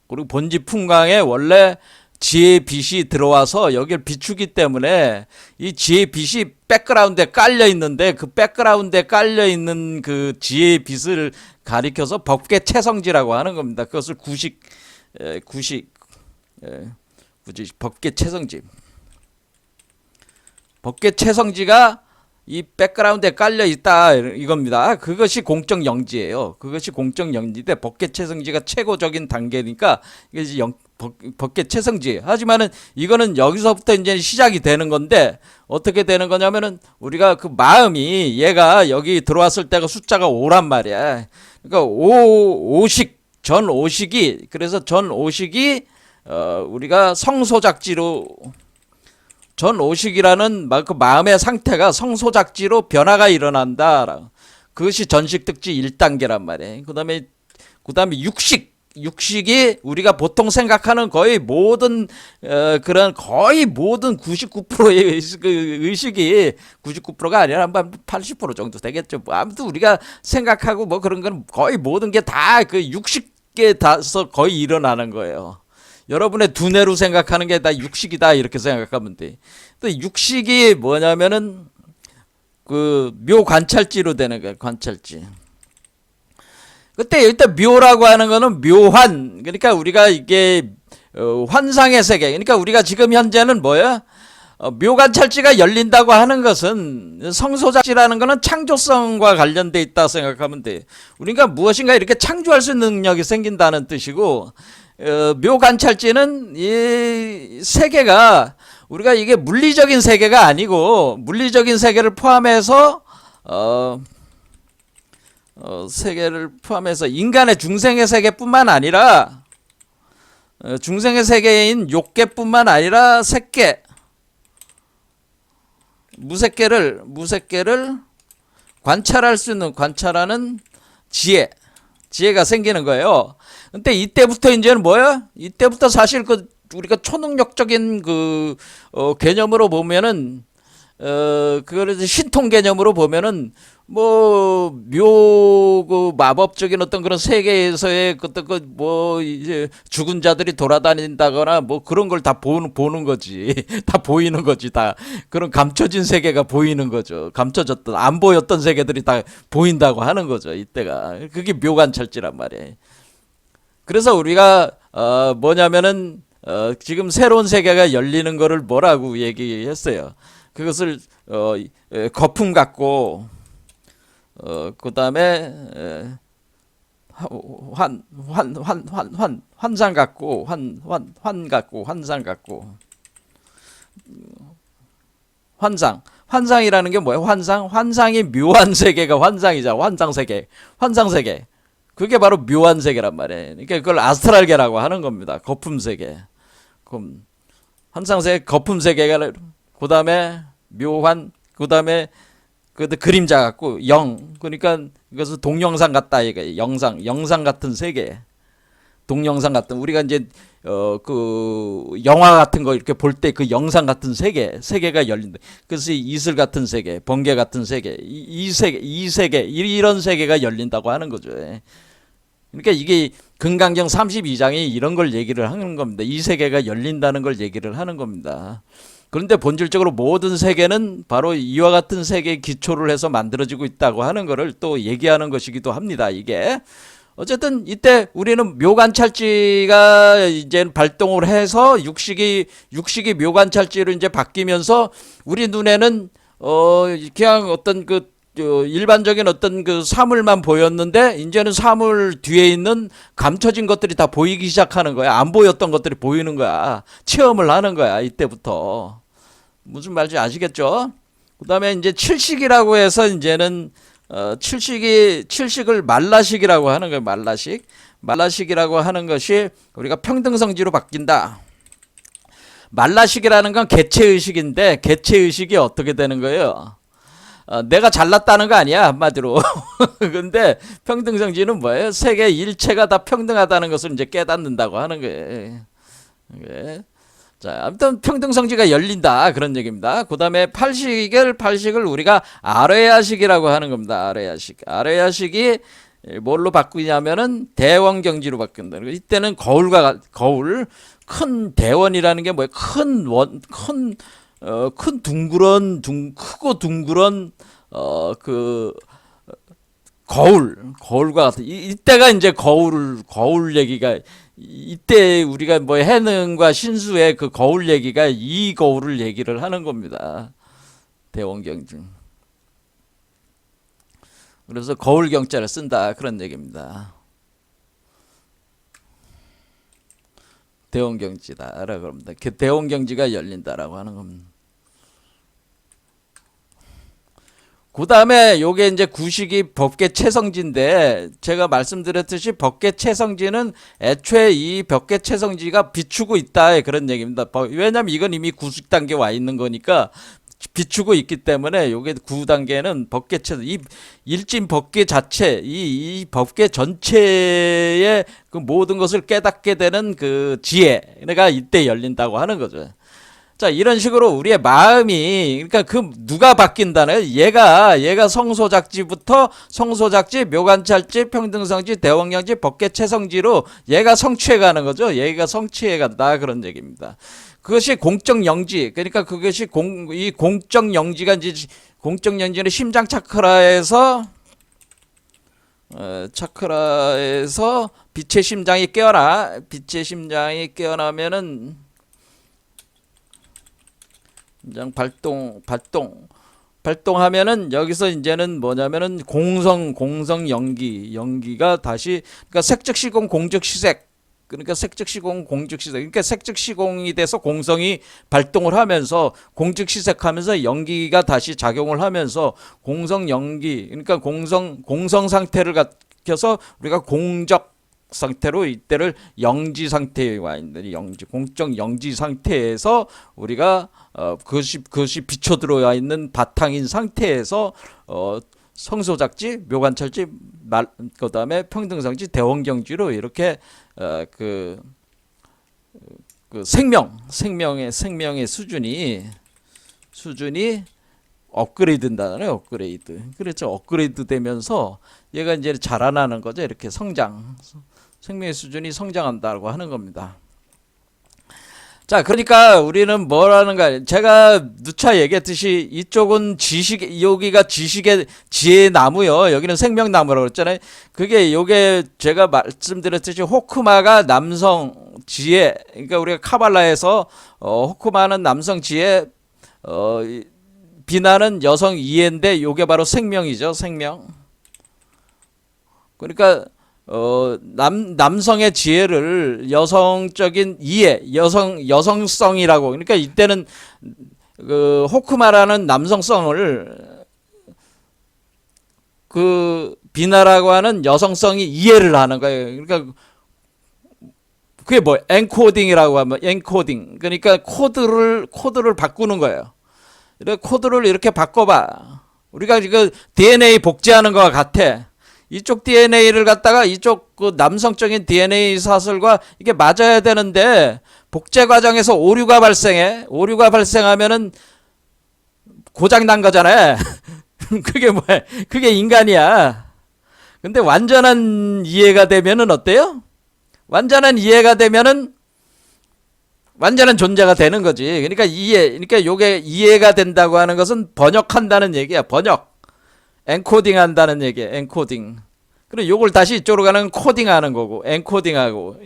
그리고 본지 풍광의 원래 지혜의 빛이 들어와서 여기를 비추기 때문에 이 지혜의 빛이 백그라운드에 깔려 있는데 그 백그라운드에 깔려 있는 그 지혜의 빛을 가리켜서 법계 채성지라고 하는 겁니다. 그것을 구식 법계 채성지. 법계 채성지가 이 백그라운드에 깔려 있다 이겁니다. 그것이 공적 영지예요. 그것이 공적 영지인데 법계 채성지가 최고적인 단계니까 이게 법계 채성지. 하지만은 이거는 여기서부터 이제 시작이 되는 건데 어떻게 되는 거냐면은 우리가 그 마음이 얘가 여기 들어왔을 때가 숫자가 5란 말이야. 그러니까 오식 전 오식이 그래서 전 오식이 우리가 성소작지로 전 오식이라는 그 마음의 상태가 성소작지로 변화가 일어난다. 그것이 전식특지 1단계란 말이에요. 그다음에 육식이 우리가 보통 생각하는 거의 모든 그런 거의 모든 99%의 의식이 99%가 아니라 한 80% 정도 되겠죠. 뭐 아무튼 우리가 생각하고 뭐 그런 건 거의 모든 게 다 그 육식에 닿아서 거의 일어나는 거예요. 여러분의 두뇌로 생각하는 게 다 육식이다 이렇게 생각하면 돼. 또 육식이 뭐냐면은 그 묘관찰지로 되는 거예요. 관찰지. 그때 일단 묘라고 하는 거는 묘환. 그러니까 우리가 이게 환상의 세계. 그러니까 우리가 지금 현재는 뭐야? 묘관찰지가 열린다고 하는 것은 성소작지라는 거는 창조성과 관련돼 있다 생각하면 돼. 우리가 무엇인가 이렇게 창조할 수 있는 능력이 생긴다는 뜻이고 묘관찰지는 이 세계가 우리가 이게 물리적인 세계가 아니고 물리적인 세계를 포함해서 세계를 포함해서 인간의 중생의 세계뿐만 아니라 중생의 세계인 욕계뿐만 아니라 색계 무색계를 관찰할 수 있는 관찰하는 지혜가 생기는 거예요. 근데 이때부터 이제는 뭐야? 이때부터 사실 그 우리가 초능력적인 그 개념으로 보면은 그거를 신통 개념으로 보면은 뭐 그 마법적인 어떤 그런 세계에서의 뭐 이제 죽은 자들이 돌아다닌다거나 뭐 그런 걸 다 보는 거지. 다 보이는 거지. 다 그런 감춰진 세계가 보이는 거죠. 감춰졌던 안 보였던 세계들이 다 보인다고 하는 거죠. 이때가 그게 묘관찰지란 말이에요. 그래서 우리가 뭐냐면은 지금 새로운 세계가 열리는 거를 뭐라고 얘기했어요. 그것을 거품 같고 그다음에 환상 같고 환상 같고 환상이라는 게 뭐예요? 환상이 묘한 세계가 환상이자 환상 세계 그게 바로 묘한 세계란 말이에요. 그러니까 그걸 아스트랄계라고 하는 겁니다. 거품 세계. 환상 세계, 거품 세계가 그다음에 묘한 그다음에 그림자 같고 그러니까 이것은 동영상 같다 이게 영상 같은 세계. 동영상 같은 우리가 이제 그 영화 같은 거 이렇게 볼 때 그 영상 같은 세계가 열린다. 그래서 이슬 같은 세계, 번개 같은 세계, 이 세계 이런 세계가 열린다고 하는 거죠. 그러니까 이게 금강경 32장이 이런 걸 얘기를 하는 겁니다. 이 세계가 열린다는 걸 얘기를 하는 겁니다. 그런데 본질적으로 모든 세계는 바로 이와 같은 세계에 기초를 해서 만들어지고 있다고 하는 것을 또 얘기하는 것이기도 합니다. 이게 어쨌든 이때 우리는 묘관찰지가 이제 발동을 해서 육식이 묘관찰지로 이제 바뀌면서 우리 눈에는 그냥 어떤 일반적인 어떤 그 사물만 보였는데 이제는 사물 뒤에 있는 감춰진 것들이 다 보이기 시작하는 거야. 안 보였던 것들이 보이는 거야. 체험을 하는 거야. 이때부터. 무슨 말인지 아시겠죠? 그다음에 이제 칠식이라고 해서 이제는 칠식을 말라식이라고 하는 거예요. 말라식이라고 하는 것이 우리가 평등성지로 바뀐다. 말라식이라는 건 개체의식인데 개체의식이 어떻게 되는 거예요? 내가 잘났다는 거 아니야 한마디로. 근데 평등성지는 뭐예요? 세계 일체가 다 평등하다는 것을 이제 깨닫는다고 하는 거예요. 네. 자, 아무튼 평등성지가 열린다 그런 얘기입니다. 그 다음에 팔식을 우리가 아레야식이라고 하는 겁니다. 아레야식이 뭘로 바꾸냐면은 대원경지로 바꾼다. 이때는 거울 큰 대원이라는 게 뭐예요? 큰 둥그런 크고 둥그런 그 거울과 같은 이때가 이제 거울 얘기가 이때 우리가 뭐 해능과 신수의 그 거울 얘기가 이 거울을 얘기를 하는 겁니다. 대원경지. 그래서 거울경자를 쓴다 그런 얘기입니다. 대원경지다라고 합니다. 그 대원경지가 열린다라고 하는 겁니다. 그 다음에 요게 이제 구식이 법계채성지인데 제가 말씀드렸듯이 법계채성지는 애초에 이 법계채성지가 비추고 있다 그런 얘기입니다. 왜냐면 이건 이미 구식 단계 와 있는 거니까 비추고 있기 때문에 요게 9단계는 법계채 이 일진 법계 자체 이 법계 전체의 그 모든 것을 깨닫게 되는 그 지혜가 이때 열린다고 하는 거죠. 자, 이런 식으로 우리의 마음이, 그러니까 그 누가 바뀐다는, 얘가 성소작지부터 성소작지, 묘관찰지, 평등성지, 대원경지, 법계채성지로 얘가 성취해 가는 거죠. 얘가 성취해 간다. 그런 얘기입니다. 그것이 공적영지, 그러니까 그것이 이 공적영지가 이제, 공적영지는 심장 차크라에서 빛의 심장이 깨어나, 빛의 심장이 깨어나면은, 발동하면은 여기서 이제는 뭐냐면은 공성 연기가 다시 그러니까 색즉시공 공즉시색 그러니까 색즉시공 공즉시색 그러니까 색즉시공이 돼서 공성이 발동을 하면서 공즉시색하면서 연기가 다시 작용을 하면서 공성 연기 그러니까 공성 상태를 갖춰서 우리가 공적 상태로 이때를 영지 상태에 와 있는 공적 영지 상태에서 우리가 그것이 비춰 들어와 있는 바탕인 상태에서 성소작지, 묘관찰지, 그다음에 평등성지, 대원경지로 이렇게 그 생명의 수준이 업그레이드 된다잖아요. 업그레이드. 그렇죠. 업그레이드 되면서 얘가 이제 자라나는 거죠. 이렇게 생명의 수준이 성장한다고 하는 겁니다. 자, 그러니까 우리는 뭐라는가? 제가 누차 얘기했듯이 이쪽은 여기가 지식의 지혜의 나무요. 여기는 생명나무라고 그랬잖아요. 요게 제가 말씀드렸듯이 호크마가 남성 지혜. 그러니까 우리가 카발라에서 호크마는 남성 지혜, 비나는 여성 이해인데 요게 바로 생명이죠. 생명. 그러니까 남성의 지혜를 여성적인 이해, 여성성이라고. 그러니까 이때는 그 호크마라는 남성성을 그 비나라고 하는 여성성이 이해를 하는 거예요. 그러니까 그게 뭐 엔코딩이라고 하면 엔코딩. 그러니까 코드를 바꾸는 거예요. 이렇게 코드를 이렇게 바꿔봐. 우리가 지금 DNA 복제하는 것과 같아. 이쪽 DNA를 갖다가 이쪽 그 남성적인 DNA 사슬과 이게 맞아야 되는데 복제 과정에서 오류가 발생해. 오류가 발생하면은 고장 난 거잖아요. 그게 뭐야? 그게 인간이야. 근데 완전한 이해가 되면은 어때요? 완전한 이해가 되면은 완전한 존재가 되는 거지. 그러니까 요게 이해가 된다고 하는 것은 번역한다는 얘기야. 번역. 엔코딩 한다는 얘기야. 엔코딩. 그럼 요걸 다시 이쪽으로 가는 코딩 하는 거고, 엔코딩하고.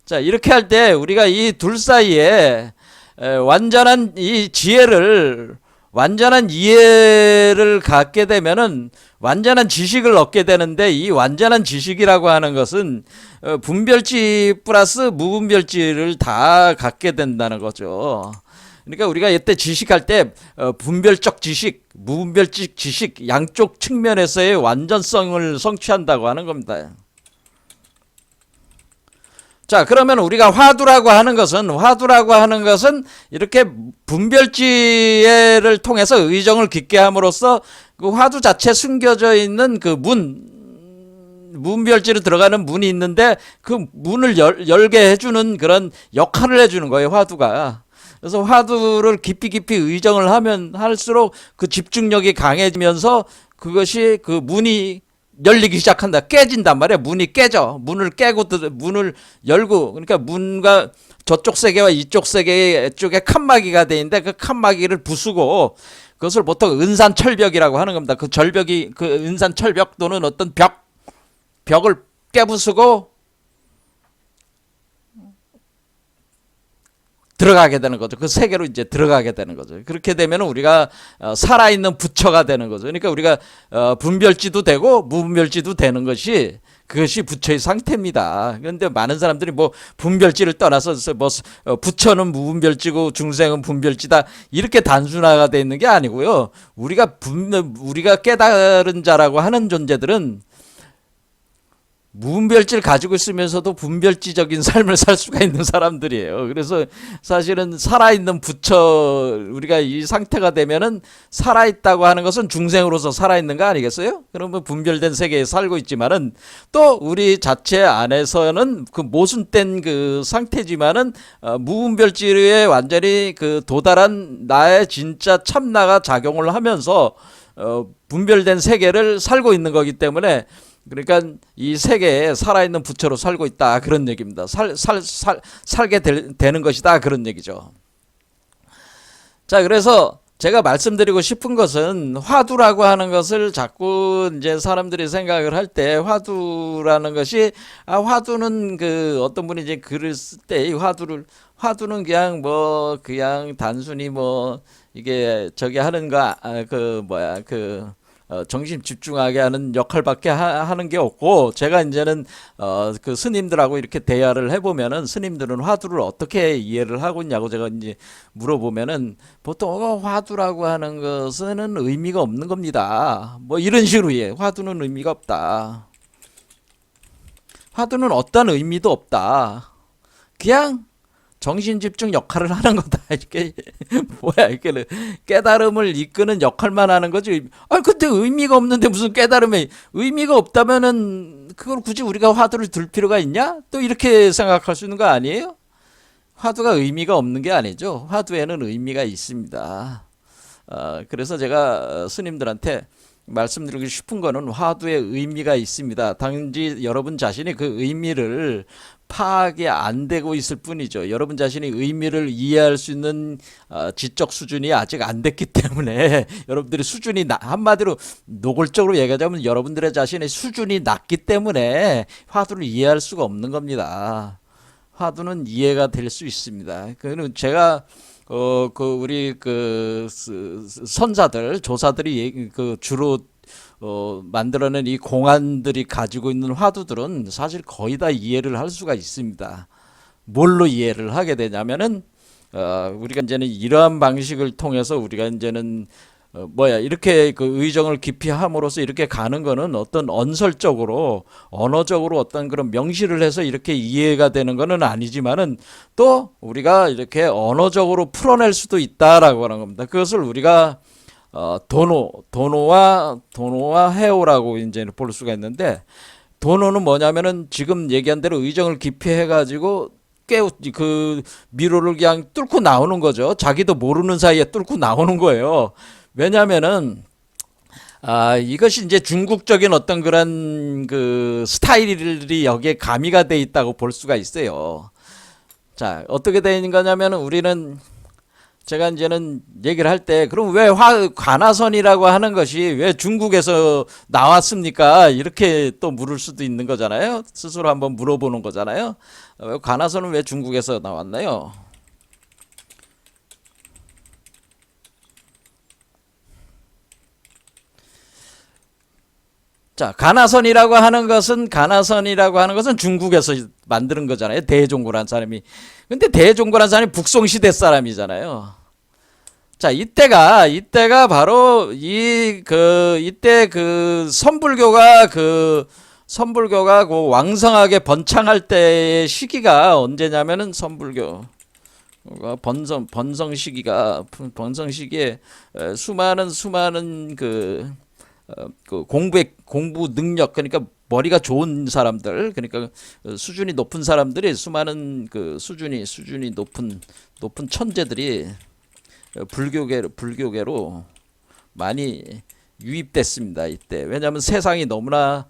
자, 이렇게 할 때 우리가 이 둘 사이에 완전한 이 지혜를, 완전한 이해를 갖게 되면은 완전한 지식을 얻게 되는데 이 완전한 지식이라고 하는 것은 분별지 플러스 무분별지를 다 갖게 된다는 거죠. 그러니까 우리가 이때 지식할 때 분별적 지식, 무분별적 지식 양쪽 측면에서의 완전성을 성취한다고 하는 겁니다. 자, 그러면 우리가 화두라고 하는 것은 이렇게 분별지혜를 통해서 의정을 깊게 함으로써 그 화두 자체에 숨겨져 있는 그 무분별지로 들어가는 문이 있는데 그 문을 열게 해주는 그런 역할을 해주는 거예요, 화두가. 그래서 화두를 깊이 의정을 하면 할수록 그 집중력이 강해지면서 그것이 그 문이 열리기 시작한다. 깨진단 말이야. 문이 깨져. 문을 깨고 문을 열고, 그러니까 문과 저쪽 세계와 이쪽 세계 쪽에 칸막이가 돼 있는데 그 칸막이를 부수고, 그것을 보통 은산철벽이라고 하는 겁니다. 그 절벽이, 그 은산철벽 또는 어떤 벽을 깨부수고 들어가게 되는 거죠. 그 세계로 이제 들어가게 되는 거죠. 그렇게 되면 우리가 살아있는 부처가 되는 거죠. 그러니까 우리가 분별지도 되고 무분별지도 되는 것이, 그것이 부처의 상태입니다. 그런데 많은 사람들이 뭐 분별지를 떠나서 뭐 부처는 무분별지고 중생은 분별지다, 이렇게 단순화가 되어 있는 게 아니고요. 우리가 깨달은 자라고 하는 존재들은 무분별지를 가지고 있으면서도 분별지적인 삶을 살 수가 있는 사람들이에요. 그래서 사실은 살아있는 부처, 우리가 이 상태가 되면은 살아있다고 하는 것은 중생으로서 살아있는 거 아니겠어요? 그러면 분별된 세계에 살고 있지만은 또 우리 자체 안에서는 그 모순된 그 상태지만은 무분별지에 완전히 그 도달한 나의 진짜 참나가 작용을 하면서 분별된 세계를 살고 있는 거기 때문에, 그러니까 이 세계에 살아있는 부처로 살고 있다, 그런 얘기입니다. 살게 되는 것이다, 그런 얘기죠. 자, 그래서 제가 말씀드리고 싶은 것은, 화두라고 하는 것을 자꾸 이제 사람들이 생각을 할 때, 화두라는 것이, 화두는 그 어떤 분이 이제 글을 쓸 때 이 화두는 그냥 뭐 그냥 단순히 뭐 이게 저기 하는 거, 그 뭐야 그 정신 집중하게 하는 역할밖에 하는 게 없고, 제가 이제는 그 스님들하고 이렇게 대화를 해보면은, 스님들은 화두를 어떻게 이해를 하고 있냐고 제가 이제 물어보면은, 보통 화두라고 하는 것은 의미가 없는 겁니다, 뭐 이런 식으로 해. 화두는 의미가 없다. 화두는 어떤 의미도 없다. 그냥 정신 집중 역할을 하는 거다. 이게 뭐야, 이게 깨달음을 이끄는 역할만 하는 거지. 근데 의미가 없는데 무슨 깨달음에 의미가 없다면은 그걸 굳이 우리가 화두를 들 필요가 있냐? 또 이렇게 생각할 수 있는 거 아니에요? 화두가 의미가 없는 게 아니죠. 화두에는 의미가 있습니다. 그래서 제가 스님들한테 말씀드리고 싶은 거는, 화두에 의미가 있습니다. 단지 여러분 자신이 그 의미를 파악이 안 되고 있을 뿐이죠. 여러분 자신이 의미를 이해할 수 있는 지적 수준이 아직 안 됐기 때문에, 여러분들이 수준이 한마디로 노골적으로 얘기하자면 여러분들의 자신의 수준이 낮기 때문에 화두를 이해할 수가 없는 겁니다. 화두는 이해가 될 수 있습니다. 그는 제가 우리 선사들, 조사들이 주로 만들어낸 이 공안들이 가지고 있는 화두들은 사실 거의 다 이해를 할 수가 있습니다. 뭘로 이해를 하게 되냐면은, 우리가 이제는 이러한 방식을 통해서 우리가 이제는 이렇게 그 의정을 깊이 함으로써 이렇게 가는 거는 어떤 언설적으로, 언어적으로 어떤 그런 명시를 해서 이렇게 이해가 되는 거는 아니지만은, 또 우리가 이렇게 언어적으로 풀어낼 수도 있다라고 하는 겁니다. 그것을 우리가 도노와 해오라고 이제 볼 수가 있는데, 도노는 뭐냐면은 지금 얘기한 대로 의정을 깊이 해가지고 그 미로를 그냥 뚫고 나오는 거죠. 자기도 모르는 사이에 뚫고 나오는 거예요. 왜냐면은 이것이 이제 중국적인 어떤 그런 그 스타일이 여기에 가미가 돼 있다고 볼 수가 있어요. 자, 어떻게 되는 거냐면은, 우리는, 제가 이제는 얘기를 할 때, 그럼 왜 관화선이라고 하는 것이 왜 중국에서 나왔습니까? 이렇게 또 물을 수도 있는 거잖아요. 스스로 한번 물어보는 거잖아요. 관화선은 왜 중국에서 나왔나요? 자, 가나선이라고 하는 것은 중국에서 만드는 거잖아요. 대종고란 사람이. 근데 대종고란 사람이 북송시대 사람이잖아요. 자, 이때가 바로 이때 선불교가 왕성하게 번창할 때의 시기가 언제냐면은, 선불교 번성 시기에 수많은 공부 능력, 그러니까 머리가 좋은 사람들, 그러니까 수준이 높은 사람들이, 수많은 수준이 높은 천재들이 불교계로 많이 유입됐습니다. 이때. 왜냐하면 세상이 너무나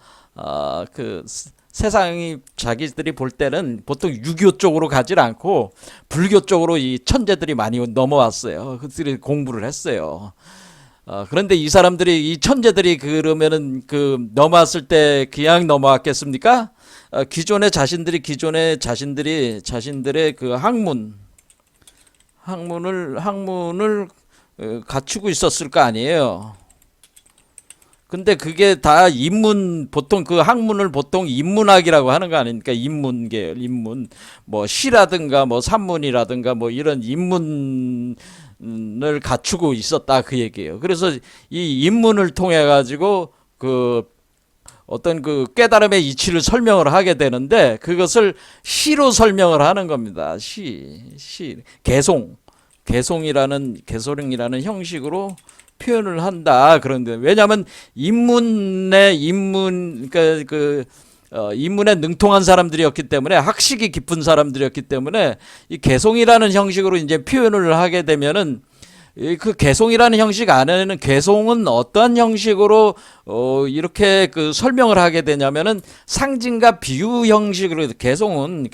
세상이 자기들이 볼 때는 보통 유교 쪽으로 가질 않고 불교 쪽으로 이 천재들이 많이 넘어왔어요. 그들이 공부를 했어요. 그런데 이 사람들이 이 천재들이 그러면은 넘어왔을 때 그냥 넘어왔겠습니까? 기존의 자신들의 그 학문을 갖추고 있었을 거 아니에요. 근데 그게 다 보통 그 학문을 보통 인문학이라고 하는 거 아닙니까? 인문계열, 뭐 시라든가 뭐 산문이라든가 뭐 이런 인문을 갖추고 있었다 그 얘기예요. 그래서 이 인문을 통해 가지고 어떤 깨달음의 이치를 설명을 하게 되는데 그것을 시로 설명을 하는 겁니다. 개송이라는 형식으로 표현을 한다. 그런데 왜냐하면 인문에 능통한 사람들이었기 때문에 학식이 깊은 사람들이었기 때문에 이 개송이라는 형식으로 이제 표현을 하게 되면은 그 개송이라는 형식 안에는 개송은 어떠한 형식으로 이렇게 설명을 하게 되냐면은 상징과 비유 형식으로 개송은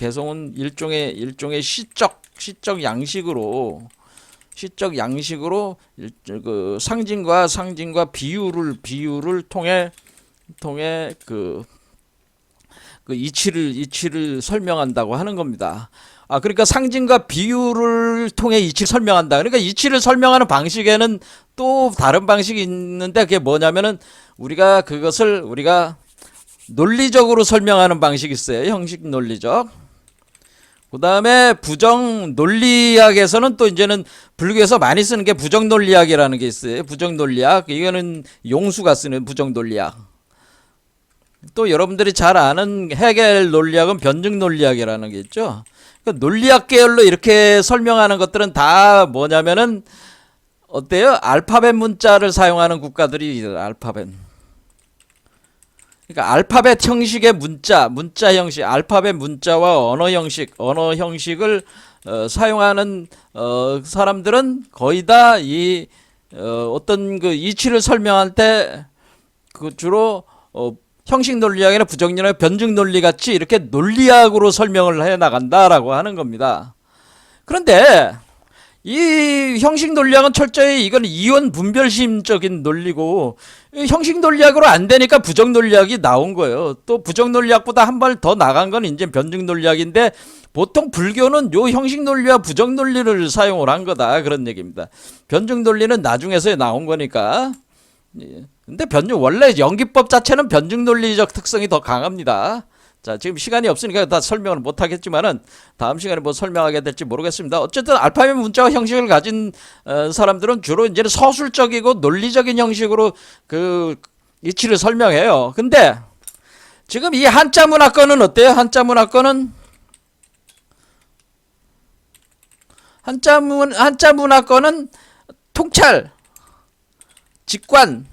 일종의 시적 양식으로 상징과 비유를 통해 이치를 설명한다고 하는 겁니다. 그러니까 상징과 비유를 통해 이치를 설명한다. 그러니까 이치를 설명하는 방식에는 또 다른 방식이 있는데 그게 뭐냐면은 우리가 논리적으로 설명하는 방식이 있어요. 형식 논리적. 그 다음에 부정 논리학에서는 또 이제는 불교에서 많이 쓰는 게 부정 논리학이라는 게 있어요. 부정 논리학. 이거는 용수가 쓰는 부정 논리학. 또 여러분들이 잘 아는 헤겔 논리학은 변증 논리학이라는 게 있죠. 그러니까 논리학 계열로 이렇게 설명하는 것들은 다 뭐냐면은 어때요? 알파벳 문자를 사용하는 국가들이 알파벳. 그러니까 알파벳 형식의 문자 형식, 알파벳 문자와 언어 형식을 사용하는 사람들은 거의 다 어떤 이치를 설명할 때 주로 형식 논리학이나 부정 논리학, 변증 논리 같이 이렇게 논리학으로 설명을 해 나간다라고 하는 겁니다. 그런데 이 형식 논리학은 철저히 이건 이원 분별심적인 논리고 형식 논리학으로 안 되니까 부정 논리학이 나온 거예요. 또 부정 논리학보다 한 발 더 나간 건 이제 변증 논리학인데 보통 불교는 요 형식 논리와 부정 논리를 사용을 한 거다 그런 얘기입니다. 변증 논리는 나중에서 나온 거니까. 근데 원래 연기법 자체는 변증 논리적 특성이 더 강합니다. 자, 지금 시간이 없으니까 다 설명을 못 하겠지만은 다음 시간에 뭐 설명하게 될지 모르겠습니다. 어쨌든 알파벳 문자와 형식을 가진 사람들은 주로 이제는 서술적이고 논리적인 형식으로 이치를 설명해요. 근데 지금 이 한자 문화권은 어때요? 한자 문화권은 통찰, 직관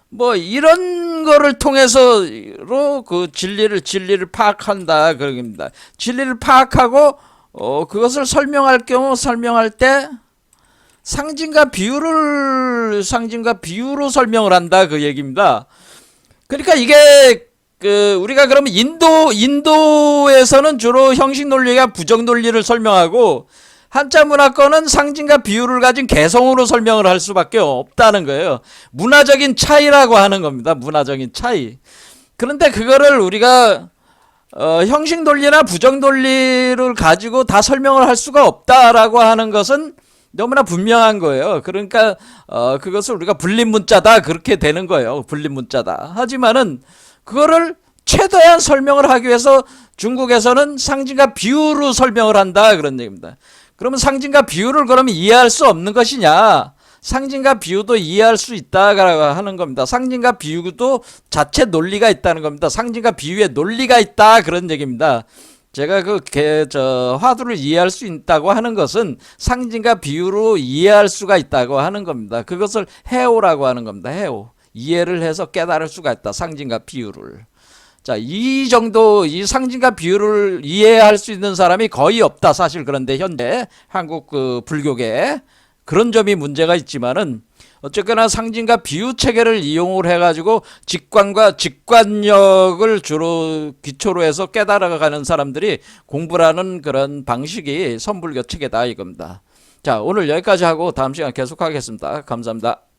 뭐 이런 거를 통해서로 진리를 파악한다 그런 겁니다. 진리를 파악하고 그것을 설명할 때 상징과 비유로 설명을 한다 그 얘기입니다. 그러니까 이게 우리가 그러면 인도에서는 주로 형식 논리가 부정 논리를 설명하고 한자 문화권은 상징과 비유를 가진 개성으로 설명을 할 수밖에 없다는 거예요. 문화적인 차이라고 하는 겁니다. 문화적인 차이. 그런데 그거를 우리가 형식 논리나 부정 논리를 가지고 다 설명을 할 수가 없다라고 하는 것은 너무나 분명한 거예요. 그러니까 그것을 우리가 분립문자다 그렇게 되는 거예요. 분립문자다. 하지만은 그거를 최대한 설명을 하기 위해서 중국에서는 상징과 비유로 설명을 한다 그런 얘기입니다. 그러면 상징과 비유를 그러면 이해할 수 없는 것이냐? 상징과 비유도 이해할 수 있다고 하는 겁니다. 상징과 비유도 자체 논리가 있다는 겁니다. 상징과 비유의 논리가 있다 그런 얘기입니다. 제가 화두를 이해할 수 있다고 하는 것은 상징과 비유로 이해할 수가 있다고 하는 겁니다. 그것을 해오라고 하는 겁니다. 해오. 이해를 해서 깨달을 수가 있다. 상징과 비유를. 자, 이 상징과 비유를 이해할 수 있는 사람이 거의 없다. 사실 그런데 현대 한국 불교계에 그런 점이 문제가 있지만은 어쨌거나 상징과 비유 체계를 이용을 해가지고 직관과 직관력을 주로 기초로 해서 깨달아가는 사람들이 공부라는 그런 방식이 선불교 체계다 이겁니다. 자, 오늘 여기까지 하고 다음 시간 계속하겠습니다. 감사합니다.